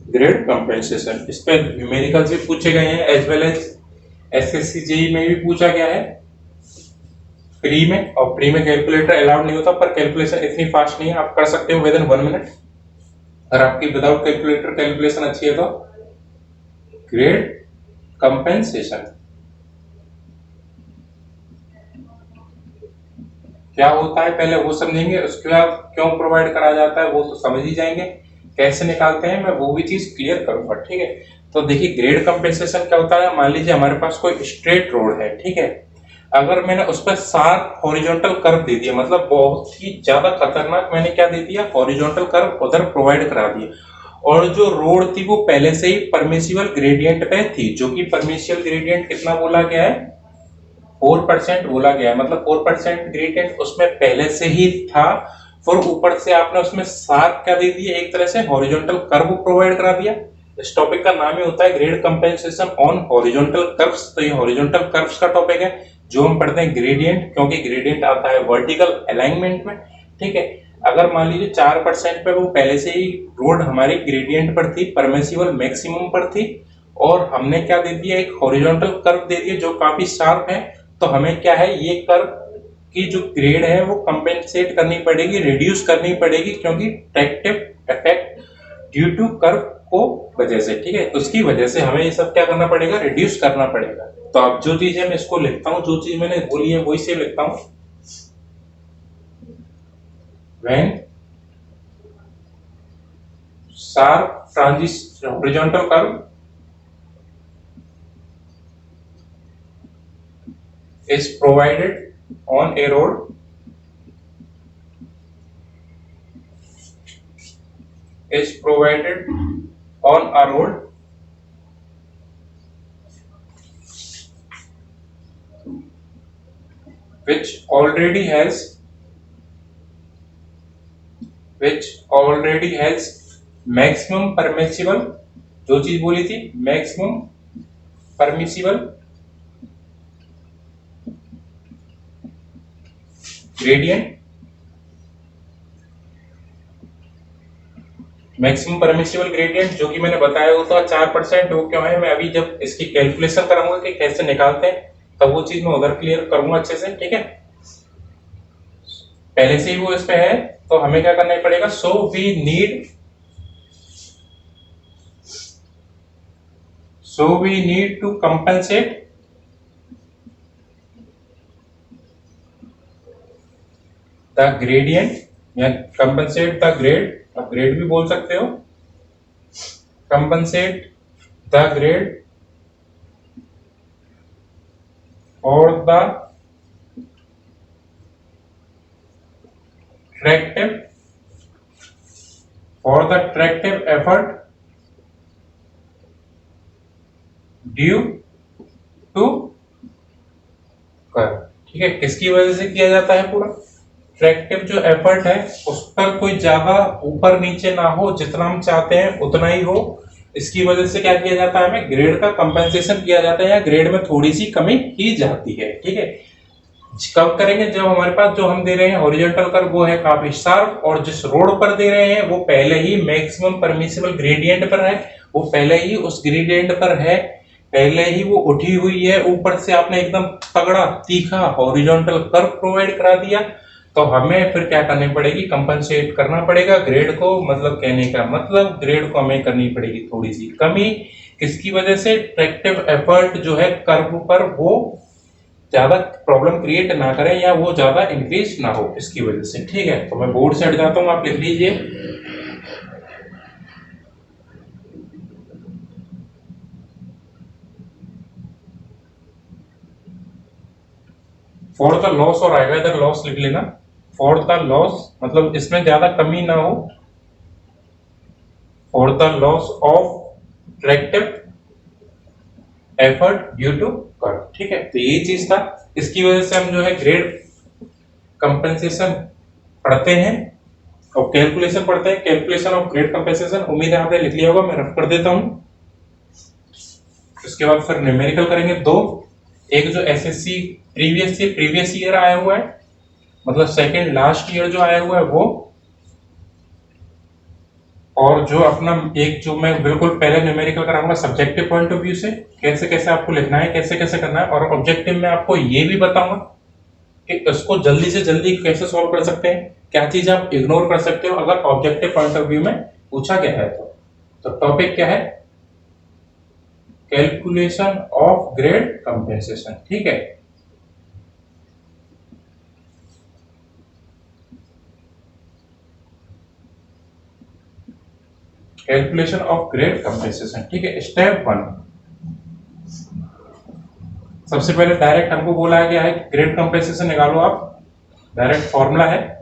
ग्रेड कंपेंसेशन। इस पे न्यूमेरिकल्स भी पूछे गए हैं, as well as SSC JE में भी पूछा गया है प्री में, और प्री में कैलकुलेटर अलाउड नहीं होता, पर कैलकुलेशन इतनी फास्ट नहीं है, आप कर सकते हो विद इन 1 मिनट। अगर आपकी विदाउट कैलकुलेटर कैलकुलेशन अच्छी है तो ग्रेड कंपेंसेशन क्या होता है पहले वो समझेंगे, उसके बाद क्यों प्रोवाइड करा जाता है वो तो समझ ही जाएंगे, कैसे निकालते हैं मैं वो भी चीज क्लियर करूंगा। ठीक है, तो देखिए ग्रेड कंपेंसेशन क्या होता है। मान लीजिए हमारे पास कोई स्ट्रेट रोड है, ठीक है, अगर मैंने उस पर शार्प हॉरिजॉन्टल कर्व दे दिया, मतलब बहुत ही ज्यादा खतरनाक मैंने क्या दे दिया, हॉरिजॉन्टल कर्व उधर प्रोवाइड करा दिया, और जो रोड थी वो पहले से ही परमिसिबल ग्रेडियंट पे थी, जो कि परमिसिबल ग्रेडियंट कितना बोला गया है, 4% बोला गया है, मतलब 4% ग्रेडियंट उसमें पहले से ही था। फिर ऊपर से आपने उसमें शार्प क्या दे दिया, एक तरह से हॉरिजॉन्टल कर्व प्रोवाइड करा दिया। इस टॉपिक का नाम ही होता है grade compensation on horizontal curves. तो ये हॉरिजॉन्टल कर्व्स का टॉपिक है, जो हम पढ़ते हैं ग्रेडियंट, क्योंकि ग्रेडियंट आता है वर्टिकल अलाइनमेंट में। ठीक है, अगर मान लीजिए 4% पे वो पहले से ही रोड हमारी ग्रेडियंट पर थी, परमिसिबल मैक्सिमम पर थी, और हमने क्या दे दिया, एक हॉरिजॉन्टल कर्व दे दिया जो काफी शार्प है, तो हमें क्या है, ये कर्व की जो ग्रेड है वो कंपेंसेट करनी पड़ेगी, रिड्यूस करनी पड़ेगी, क्योंकि tractive effect due to curve को वजह से। ठीक है, उसकी वजह से हमें ये सब क्या करना पड़ेगा, रिड्यूस करना पड़ेगा। तो अब जो चीज है मैं इसको लिखता हूँ, जो चीज मैंने बोली है वही से लिखता हूँ। When sharp transition horizontal curve is provided on a road is provided on a road which already has maximum permissible, जो चीज बोली थी maximum permissible gradient, maximum permissible gradient जो कि मैंने बताया होता 4%, वो क्यों है, मैं अभी जब इसकी कैलकुलेशन कराऊंगा कि कैसे निकालते हैं, तब वो चीज मैं उधर क्लियर करूंगा अच्छे से। ठीक है, पहले से ही वो इस पे है, तो हमें क्या करना पड़ेगा, so we need to compensate the gradient, या कंपनसेट द ग्रेड, आप ग्रेड भी बोल सकते हो, कंपनसेट द ग्रेड और the tractive effort due to curve. ठीक है, किसकी वजह से किया जाता है, पूरा ट्रैक्टिव जो एफर्ट है उस पर कोई ज्यादा ऊपर नीचे ना हो, जितना हम चाहते हैं उतना ही हो, इसकी वजह से क्या किया जाता है, हमें ग्रेड का कंपेंसेशन किया जाता है, या ग्रेड में थोड़ी सी कमी की जाती है। ठीक है, कब करेंगे, जब हमारे पास जो हम दे रहे हैं हॉरिजॉन्टल कर्व वो है काफी शार्प, और जिस रोड पर दे रहे हैं वो पहले ही मैक्सिमम परमिसिबल ग्रेडियंट पर है, वो पहले ही उस ग्रेडियंट पर है, पहले ही वो उठी हुई है, ऊपर से आपने एकदम तगड़ा तीखा हॉरिजॉन्टल कर्व प्रोवाइड करा दिया, तो हमें फिर क्या करनी पड़ेगी, कंपनसेट करना पड़ेगा ग्रेड को, मतलब कहने का मतलब ग्रेड को हमें करनी पड़ेगी थोड़ी सी कमी, किसकी वजह से, ट्रैक्टिव एफर्ट जो है कर्व पर वो ज्यादा प्रॉब्लम क्रिएट ना करें, या वो ज्यादा इंक्रीज ना हो इसकी वजह से। ठीक है, तो मैं बोर्ड से हट जाता हूं, आप लिख लीजिए, फॉर द लॉस, और आएगा इधर लॉस लिख लेना, फॉर द लॉस मतलब इसमें ज्यादा कमी ना हो, for the loss of tractive effort due to curve. ठीक है, तो यही चीज था, इसकी वजह से हम जो है ग्रेड कंपेंसेशन पढ़ते हैं और कैलकुलेशन पढ़ते हैं, कैलकुलेशन ऑफ ग्रेड कंपेंसेशन, उम्मीद है आपने लिख लिया होगा, मैं रफ कर देता हूं। उसके बाद फिर न्यूमेरिकल करेंगे दो, एक जो एसएससी प्रीवियस ईयर आया हुआ है, मतलब सेकंड लास्ट ईयर जो आया हुआ है वो, और जो अपना एक जो मैं बिल्कुल पहले न्यूमेरिकल कराऊंगा सब्जेक्टिव पॉइंट ऑफ व्यू से, कैसे कैसे आपको लिखना है, कैसे कैसे करना है, और ऑब्जेक्टिव में आपको ये भी बताऊंगा कि इसको जल्दी से जल्दी कैसे सॉल्व कर सकते हैं, क्या चीज आप इग्नोर कर सकते हो अगर ऑब्जेक्टिव पॉइंट ऑफ व्यू में पूछा गया है तो टॉपिक क्या है, कैलकुलेशन ऑफ ग्रेड कंपेंसेशन। ठीक है, कैलकुलेशन ऑफ ग्रेड कंपेंसेशन। ठीक है, स्टेप 1, सबसे पहले डायरेक्ट हमको बोला गया है ग्रेड कंपेंसेशन निकालो आप, डायरेक्ट फॉर्मूला है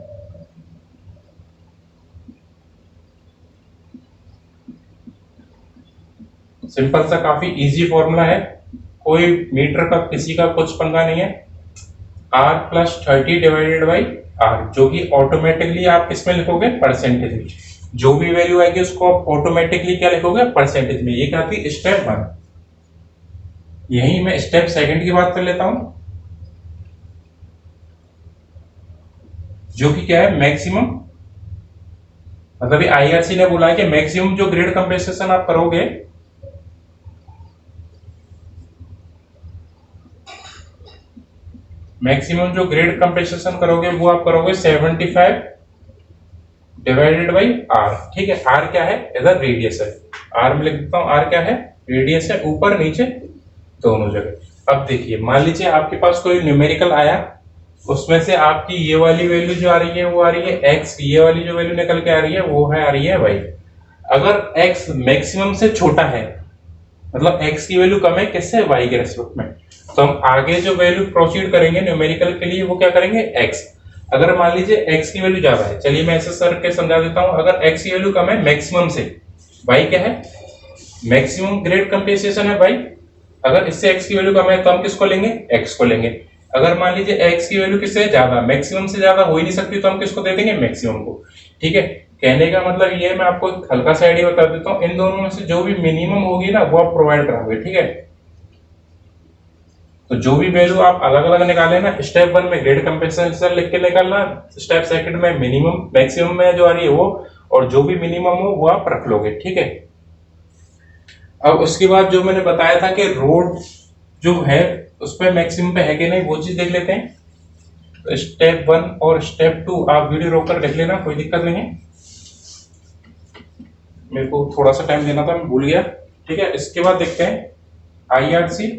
सिंपल सा, काफी इजी फॉर्मूला है, कोई मीटर का किसी का कुछ पंगा नहीं है। R+30 डिवाइडेड बाई R, जो कि ऑटोमेटिकली आप इसमें लिखोगे परसेंटेज में, जो भी वैल्यू आएगी उसको आप ऑटोमेटिकली क्या लिखोगे परसेंटेज में। ये क्या थी स्टेप 1। यही मैं स्टेप सेकंड की बात कर लेता हूं, जो कि क्या है मैक्सिमम, मतलब IRC ने बोला है कि मैक्सिमम जो ग्रेड कंपेंसेशन आप करोगे, मैक्सिमम जो ग्रेड कंपेंसेशन करोगे वो आप करोगे 75 डिवाइडेड बाई R। ठीक है, R क्या है, इधर रेडियस है, R में लिख देता हूं, R क्या है, रेडियस है, ऊपर नीचे दोनों जगह। अब देखिए, मान लीजिए आपके पास कोई न्यूमेरिकल आया, उसमें से आपकी ये वाली वैल्यू जो आ रही है वो आ रही है x, ये वाली जो वैल्यू निकल के आ रही है वो है आ रही है y। अगर x मैक्सिमम से छोटा है, मतलब x की वैल्यू कम है किससे, y के रेस्पेक्ट में, तो हम आगे जो वैल्यू प्रोसीड करेंगे न्यूमेरिकल के लिए वो क्या करेंगे x। अगर मान लीजिए x की वैल्यू ज्यादा है, चलिए मैं ऐसे सर के समझा देता हूं, अगर x की वैल्यू कम है मैक्सिमम से, y क्या है, मैक्सिमम ग्रेड कंपेंसेशन है y, अगर इससे x की वैल्यू कम है तो हम किसको लेंगे, x को लेंगे। अगर मान लीजिए x की वैल्यू किससे ज्यादा, मैक्सिमम से ज्यादा हो ही नहीं सकती, तो हम किसको दे देंगे, मैक्सिमम को। ठीक है, कहने का मतलब ये है, मैं आपको हल्का सा आइडिया बता देता हूँ, इन दोनों में से जो भी मिनिमम होगी ना वो आप प्रोवाइड कराओगे। ठीक है, तो जो भी वैल्यू आप अलग अलग निकाले ना, स्टेप 1 में ग्रेड कंपेंसेशन लिख के निकालना, स्टेप सेकंड में मिनिमम मैक्सिमम में जो आ रही है वो, और जो भी मिनिमम हो वो आप रख लोगे। ठीक है, अब उसके बाद जो मैंने बताया था कि रोड जो है उस पर मैक्सिमम पे है कि नहीं, वो चीज देख लेते हैं। तो स्टेप 1 और स्टेप 2 आप वीडियो रोककर देख लेना, कोई दिक्कत नहीं है, मेरे को थोड़ा सा टाइम देना था, मैं भूल गया। ठीक है, इसके बाद देखते हैं IRC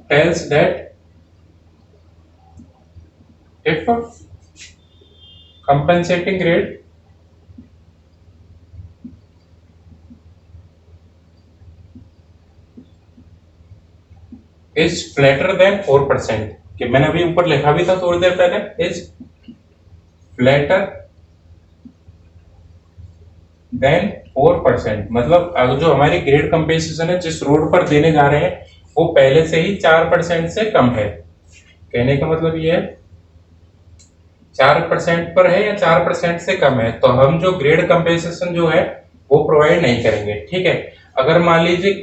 tells that if compensating grade is flatter than 4%, कि मैंने अभी ऊपर लिखा भी था थोड़ी देर पहले, is flatter than 4%, मतलब अगर जो हमारी ग्रेड कंपेंसेशन है जिस रोड पर देने जा रहे हैं वो पहले से ही 4% से कम है। कहने का मतलब ये है 4% पर है या 4% से कम है, तो हम जो ग्रेड कंपेंसेशन जो है वो प्रोवाइड नहीं करेंगे। ठीक है, अगर मान लीजिए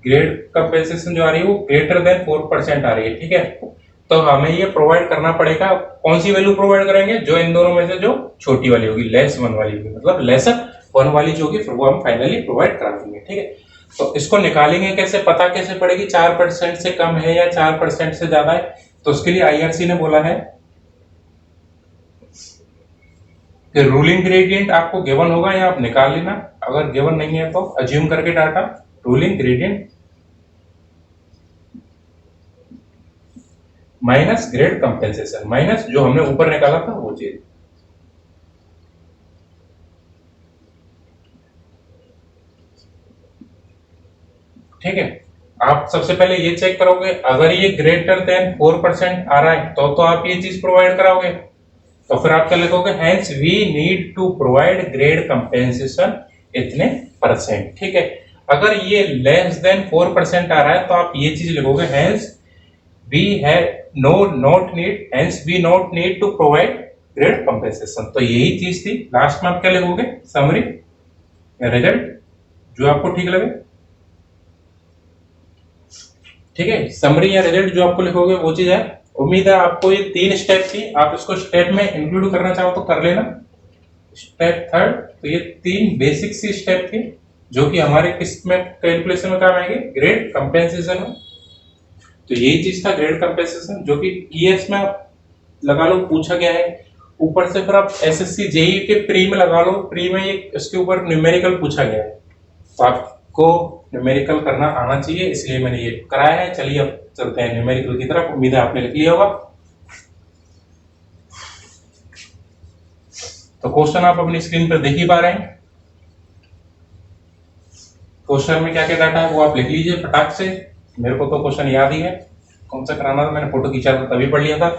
ग्रेड कंपेंसेशन जो आ रही है वो ग्रेटर देन 4% आ रही है, ठीक है, तो हमें ये प्रोवाइड करना पड़ेगा। कौन सी वैल्यू प्रोवाइड करेंगे, जो इन दोनों में से जो छोटी वाली होगी, लेस 1 वाली होगी, मतलब लेसर 1 वाली जो होगी, फिर वो हम फाइनली प्रोवाइड करा देंगे। ठीक है, तो इसको निकालेंगे कैसे, पता कैसे पड़ेगी 4% से कम है या 4% से ज्यादा है, तो उसके लिए IRC ने बोला है कि रूलिंग ग्रेडियंट आपको गिवन होगा या आप निकाल लेना, अगर गिवन नहीं है तो अज्यूम करके data ruling gradient minus grade compensation, minus जो हमने ऊपर निकाला था वो चीज। ठीक है, आप सबसे पहले ये चेक करोगे, अगर ये ग्रेटर देन 4% आ रहा है तो आप ये चीज प्रोवाइड कराओगे, तो फिर आप क्या लिखोगे, hence we need to provide grade compensation इतने %। ठीक है, अगर ये लेस देन 4% आ रहा है तो आप ये चीज लिखोगे, hence we have not need, hence we not need to provide grade compensation. तो यही चीज थी। लास्ट में आप क्या लिखोगे, समरी या रिजल्ट, जो आपको ठीक लगे। ठीक है, समरी या रिजल्ट जो आपको लिखोगे वो चीज है। उम्मीद है आपको ये 3 स्टेप थी, आप इसको स्टेप में इंक्लूड करना चाहो तो कर लेना। स्टेप 3, तो ये 3 बेसिक सी स्टेप थी जो कि हमारे किस में कैलकुलेशन में काम आएंगे, ग्रेड कंपेंसेशन में। तो यही चीज था ग्रेड कंपेंसेशन, जो कि ES में आप लगा लो पूछा गया है, ऊपर से फिर आप SSC JEE के प्री में लगा लो, प्री में ये इसके ऊपर न्यूमेरिकल पूछा गया है, तो आपको न्यूमेरिकल करना आना चाहिए, इसलिए मैंने ये कराया है। चलिए अब चलते हैं न्यूमेरिकल की तरफ, उम्मीद है आपने लिख लिया होगा। तो क्वेश्चन आप अपनी स्क्रीन पर देख ही पा रहे हैं। क्वेश्चन में क्या क्या डाटा है वो आप लिख लीजिए फटाक से। मेरे को तो क्वेश्चन याद ही है, कौन सा कराना था, मैंने फोटो खींचा था तभी पढ़ लिया था।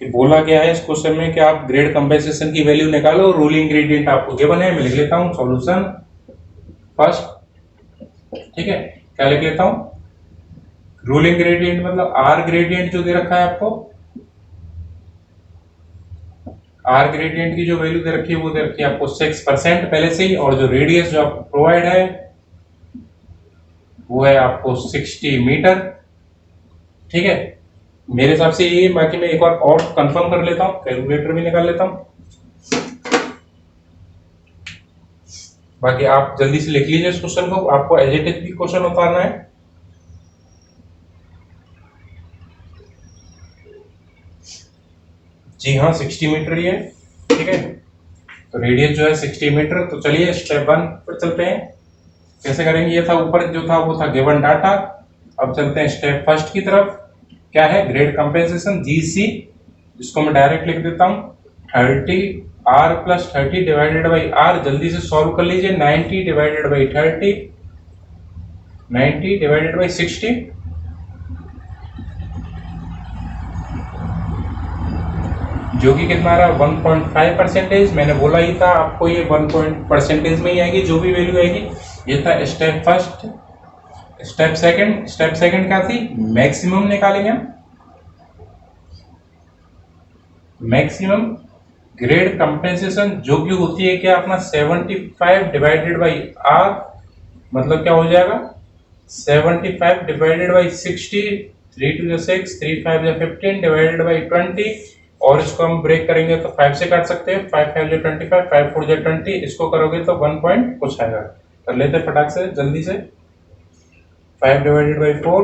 कि बोला क्या है इस क्वेश्चन में कि आप ग्रेड कंपेंसेशन की वैल्यू निकालो, रूलिंग ग्रेडियंट आपको गिवन है। मैं लिख लेता हूँ सॉल्यूशन फर्स्ट, ठीक है। क्या लिख लेता हूँ, रूलिंग ग्रेडियंट मतलब आर ग्रेडियंट जो दे रखा है आपको, आर ग्रेडियंट की जो वैल्यू दे रखी है वो दे रखी है आपको 6% पहले से ही, और जो रेडियस जो आपको प्रोवाइड है वो है आपको 60 मीटर, ठीक है। मेरे हिसाब से ये, बाकी मैं एक बार और कंफर्म कर लेता हूँ, कैलकुलेटर भी निकाल लेता हूँ। बाकी आप जल्दी से लिख लीजिए इस क्वेश्चन को, आपको एज इट इज भी क्वेश्चन उतारना है। जी हाँ 60 मीटर ही है, ठीक है। तो रेडियस जो है 60 मीटर। तो चलिए स्टेप 1 पर चलते हैं। कैसे करेंगे, ये था ऊपर जो था वो था गिवन डाटा। अब चलते हैं स्टेप फर्स्ट की तरफ। क्या है, ग्रेड कंपेंसेशन जीसी, इसको मैं डायरेक्ट लिख देता हूँ 30 R plus 30 divided by R. जल्दी से सॉल्व कर लीजिए, 90 डिवाइडेड बाई 30, 90 डिवाइडेड बाई 60, जो कि कितना आ रहा है 1.5%। मैंने बोला ही था आपको ये 1% में ही आएगी जो भी वैल्यू आएगी। ये था स्टेप फर्स्ट। स्टेप सेकंड क्या थी, मैक्सिमम निकालेंगे हम। मैक्सिमम ग्रेड कंपेंसेशन जो कि होती है क्या अपना 75 डिवाइडेड बाई आर, मतलब क्या हो जाएगा 75 divided by 60, 3 to the 6, 3 5 the 15 divided by 20। और इसको हम ब्रेक करेंगे तो 5 से काट सकते हैं, 5 5 जो 25, 5 4 जो 20। इसको करोगे तो 1 पॉइंट कुछ आएगा। कर लेते हैं फटाक से जल्दी से, 5 डिवाइडेड बाई 4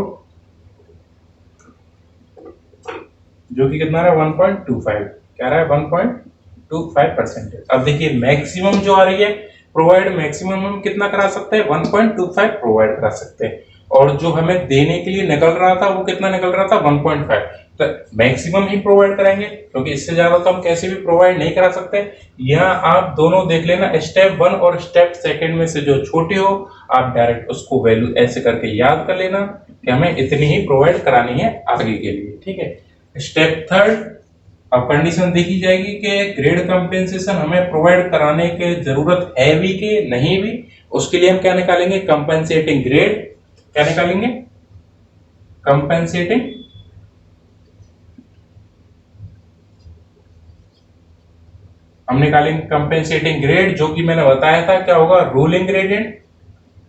जो कि कितना रहा है 1.25, क्या रहा है 1.25%। अब देखिए मैक्सिमम जो आ रही है प्रोवाइड, मैक्सिमम हम कितना करा सकते हैं 1.25 प्रोवाइड करा सकते हैं। और जो हमें देने के लिए निकल रहा था वो कितना निकल रहा था 1.5। तो मैक्सिमम ही प्रोवाइड करेंगे क्योंकि इससे ज्यादा तो हम कैसे भी प्रोवाइड नहीं करा सकते। यहाँ आप दोनों देख लेना, स्टेप 1 और स्टेप सेकंड में से जो छोटी हो आप डायरेक्ट उसको वैल्यू ऐसे करके याद कर लेना कि हमें इतनी ही प्रोवाइड करानी है आगे के लिए, ठीक है। स्टेप थर्ड, अब कंडीशन देखी जाएगी कि ग्रेड कंपेंसेशन हमें प्रोवाइड कराने की जरूरत है भी कि नहीं भी। उसके लिए हम क्या निकालेंगे, कंपेंसेटिंग ग्रेड। क्या निकालेंगे, कंपेंसेटिंग, हम निकालेंगे कंपेंसेटिंग ग्रेड, जो कि मैंने बताया था क्या होगा, रूलिंग ग्रेडियंट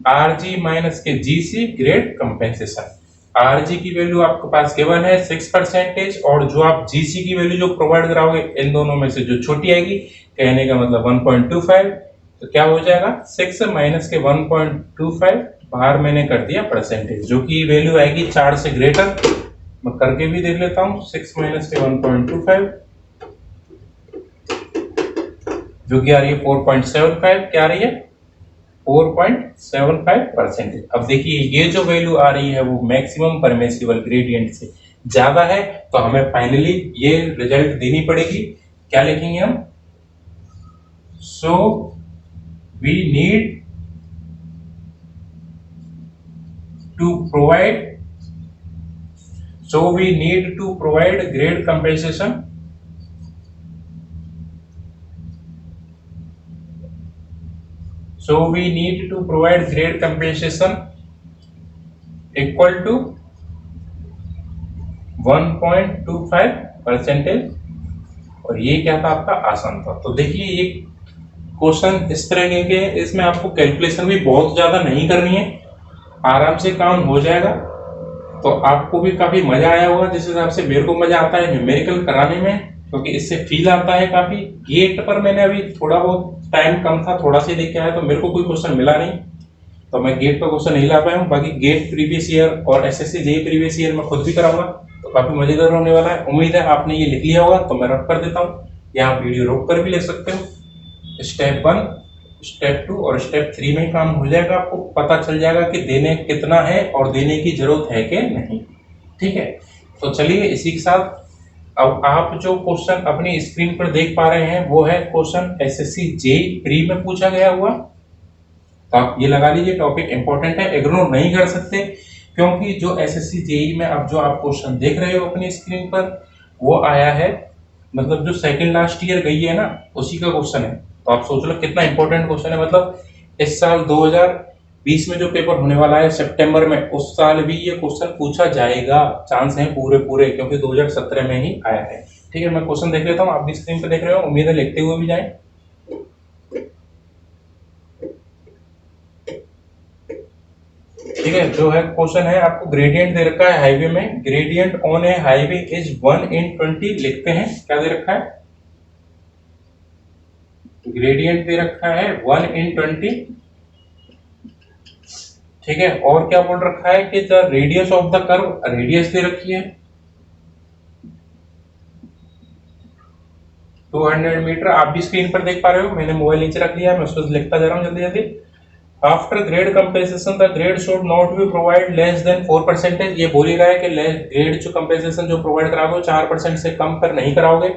आरजी माइनस के जीसी ग्रेड कंपेंसेशन। आरजी की वैल्यू आपके पास गिवन है 6%, और जो आप जीसी की वैल्यू जो प्रोवाइड कराओगे इन दोनों में से जो छोटी आएगी, कहने का मतलब 1.25। तो क्या हो जाएगा 6 माइनस के 1.25, बाहर मैंने कर दिया परसेंटेज, जो कि वैल्यू आएगी 4 से ग्रेटर। मैं करके भी देख लेता हूँ, 6 माइनस के 1.25 जो कि आ रही है 4.75, क्या आ रही है 4.75%। अब देखिए ये जो वैल्यू आ रही है वो मैक्सिमम परमिसिबल ग्रेडियंट से ज्यादा है, तो हमें फाइनली ये रिजल्ट देनी पड़ेगी। क्या लिखेंगे हम, so we need to provide grade compensation equal to 1.25%। और ये क्या था आपका आसान था। तो देखिए ये क्वेश्चन इस तरह के, इसमें आपको कैलकुलेशन भी बहुत ज्यादा नहीं करनी है, आराम से काम हो जाएगा। तो आपको भी काफी मजा आया होगा, जिस हिसाब से मेरे को मजा आता है न्यूमेरिकल कराने में, क्योंकि इससे फील आता है काफी। गेट पर मैंने अभी थोड़ा बहुत टाइम कम था, थोड़ा सा देख के आया, तो मेरे को कोई क्वेश्चन मिला नहीं, तो मैं गेट पर क्वेश्चन नहीं ला पाया हूँ। बाकी गेट प्रीवियस ईयर और एसएससी जेईई प्रीवियस ईयर में खुद भी कराऊंगा, तो काफी मजेदार होने वाला है। उम्मीद है आपने ये लिख लिया होगा, तो मैं रख कर देता हूँ, या आप वीडियो रोक कर भी ले सकते हो। स्टेप 1, स्टेप 2 और स्टेप 3 में काम हो जाएगा, आपको पता चल जाएगा कि देने कितना है और देने की जरूरत है कि नहीं, ठीक है। तो चलिए इसी के साथ अब आप जो क्वेश्चन अपनी स्क्रीन पर देख पा रहे हैं वो है क्वेश्चन एसएससी जेईई प्री में पूछा गया हुआ, तो आप ये लगा लीजिए, टॉपिक इंपॉर्टेंट है, इग्नोर नहीं कर सकते, क्योंकि जो एसएससी जेई में अब जो आप क्वेश्चन देख रहे हो अपनी स्क्रीन पर वो आया है, मतलब जो सेकंड लास्ट ईयर गई है ना उसी का क्वेश्चन है। तो आप सोच लो कितना इंपॉर्टेंट क्वेश्चन है, मतलब इस साल 2020 में जो पेपर होने वाला है सितंबर में, उस साल भी ये क्वेश्चन पूछा जाएगा, चांस है पूरे पूरे, क्योंकि 2017 में ही आया है। ठीक है, मैं क्वेश्चन देख लेता हूँ, आप भी स्क्रीन पर देख रहे हो, उम्मीद है लिखते हुए भी जाए। ठीक है, जो है क्वेश्चन है, आपको ग्रेडियंट दे रखा है हाईवे में, gradient on A highway is 1/20, लिखते हैं क्या दे रखा है, ग्रेडियंट दे रखा है 1/20। ठीक है, और क्या बोल रखा है कि the radius of the curve, radius दे रखी है 200 मीटर, आप भी स्क्रीन पर देख पा रहे हो, मैंने मोबाइल नीचे रख लिया है, मैं उसको लिखता जा रहा हूँ जल्दी जल्दी। After grade compensation the grade should not be provide less than 4%, ये बोल ही रहा है कि ग्रेड जो कंपेंसेशन जो प्रोवाइड कराओगे 4% से कम पर नहीं कराओगे।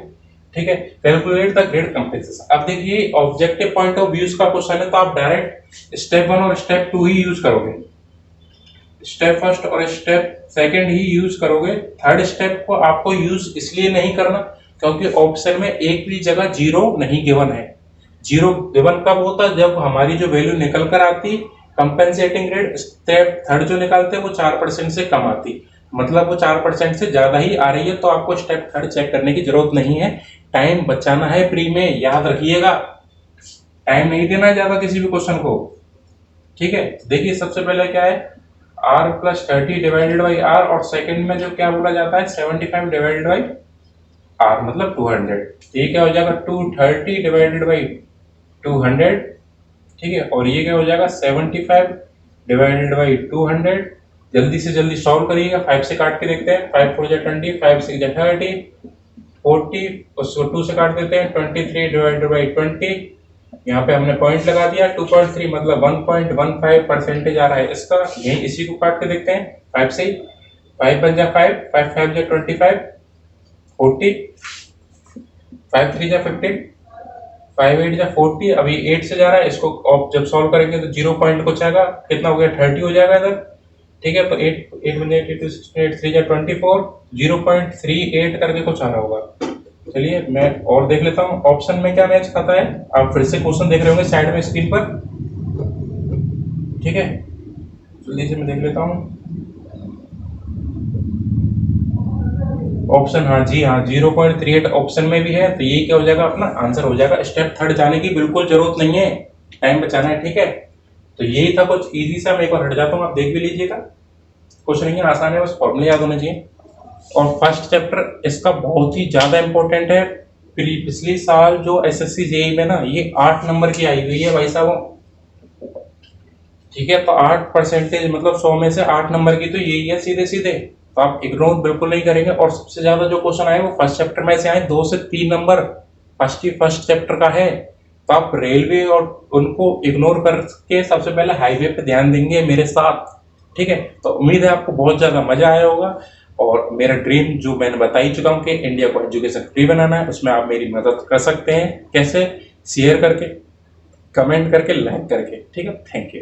ठीक है, कैलकुलेट द ग्रेड कंपेंसेशन। अब देखिए ऑब्जेक्टिव पॉइंट ऑफ व्यूज का क्वेश्चन है, तो आप डायरेक्ट स्टेप 1 और स्टेप 2 ही यूज करोगे, स्टेप फर्स्ट और स्टेप सेकंड ही यूज करोगे। थर्ड स्टेप को आपको यूज इसलिए नहीं करना क्योंकि ऑप्शन में एक भी जगह जीरो नहीं गिवन है। जीरो गिवन कब होता है, जब हमारी जो वैल्यू निकल कर आती कंपेंसेटिंग रेट स्टेप थर्ड जो निकालते हैं वो 4% से कम आती, मतलब वो 4% से ज्यादा ही आ रही है, तो आपको स्टेप थर्ड चेक करने की जरूरत नहीं है। टाइम बचाना है प्री में, याद रखिएगा, टाइम नहीं देना है ज्यादा किसी भी क्वेश्चन को। ठीक है, देखिए सबसे पहले क्या है, r plus 30 divided by r, और सेकंड में जो क्या बोला जाता है 75 डिवाइडेड बाई r, मतलब 200। ये क्या हो जाएगा 230 डिवाइडेड बाई 200। ठीक है, और ये क्या हो जाएगा 75 डिवाइडेड बाई 200। जल्दी से जल्दी सॉल्व करिएगा, 5 से काट के देखते हैं, 5 4 जा 20, 5 6 जा 30, 40, उसको 2 से काट देते हैं, 23 डिवाइडेड बाई 20, यहाँ पे हमने पॉइंट लगा दिया, 2.3 मतलब 1.15% आ रहा है इसका, यही इसी को काट के देखते हैं 5 से ही, 5 1 जा 5, 5 5 जा 25, 40, 5 3 जा 15, 5 8 जा 40, अभी 8 से जा रहा है, इसको आप जब सॉल्व करेंगे तो 0 पॉइंट कुछ आएगा, कितना हो गया 30 हो जाएगा इधर। ठीक है, तो 8 8 1 82 16 8 3 जा 24, 0.38 करके कुछ आ रहा होगा। चलिए मैं और देख लेता हूँ ऑप्शन में क्या मैच खाता है, आप फिर से क्वेश्चन देख रहे होंगे साइड में स्क्रीन पर। ठीक है, जल्दी से मैं देख लेता हूँ ऑप्शन, हाँ जी हाँ 0.38 ऑप्शन में भी है, तो ये क्या हो जाएगा अपना आंसर हो जाएगा। स्टेप थर्ड जाने की बिल्कुल जरूरत नहीं है, टाइम बचाना है। ठीक है, तो यही था कुछ इजी सा, मैं एक बार हट जाता हूँ, आप देख भी लीजिएगा, क्वेश्चन नहीं आसान है, बस फॉर्मूले याद होने चाहिए। और फर्स्ट चैप्टर इसका बहुत ही ज्यादा इंपॉर्टेंट है, पिछली साल जो एसएससी जेई में ना ये 8 नंबर की आई हुई है भाई साहब। ठीक है, तो 8% मतलब 100 में से 8 नंबर की तो यही है सीधे सीधे, तो आप इग्नोर बिल्कुल नहीं करेंगे। और सबसे ज्यादा जो क्वेश्चन आए वो फर्स्ट चैप्टर में से आए, 2 से 3 नंबर फर्स्ट चैप्टर का है, तो आप रेलवे और उनको इग्नोर करके सबसे पहले हाईवे पे ध्यान देंगे मेरे साथ। ठीक है, तो उम्मीद है आपको बहुत ज्यादा मजा आया होगा, और मेरा ड्रीम जो मैंने बता ही चुका हूँ कि इंडिया को एजुकेशन फ्री बनाना है, उसमें आप मेरी मदद कर सकते हैं। कैसे? शेयर करके, कमेंट करके, लाइक करके। ठीक है, थैंक यू।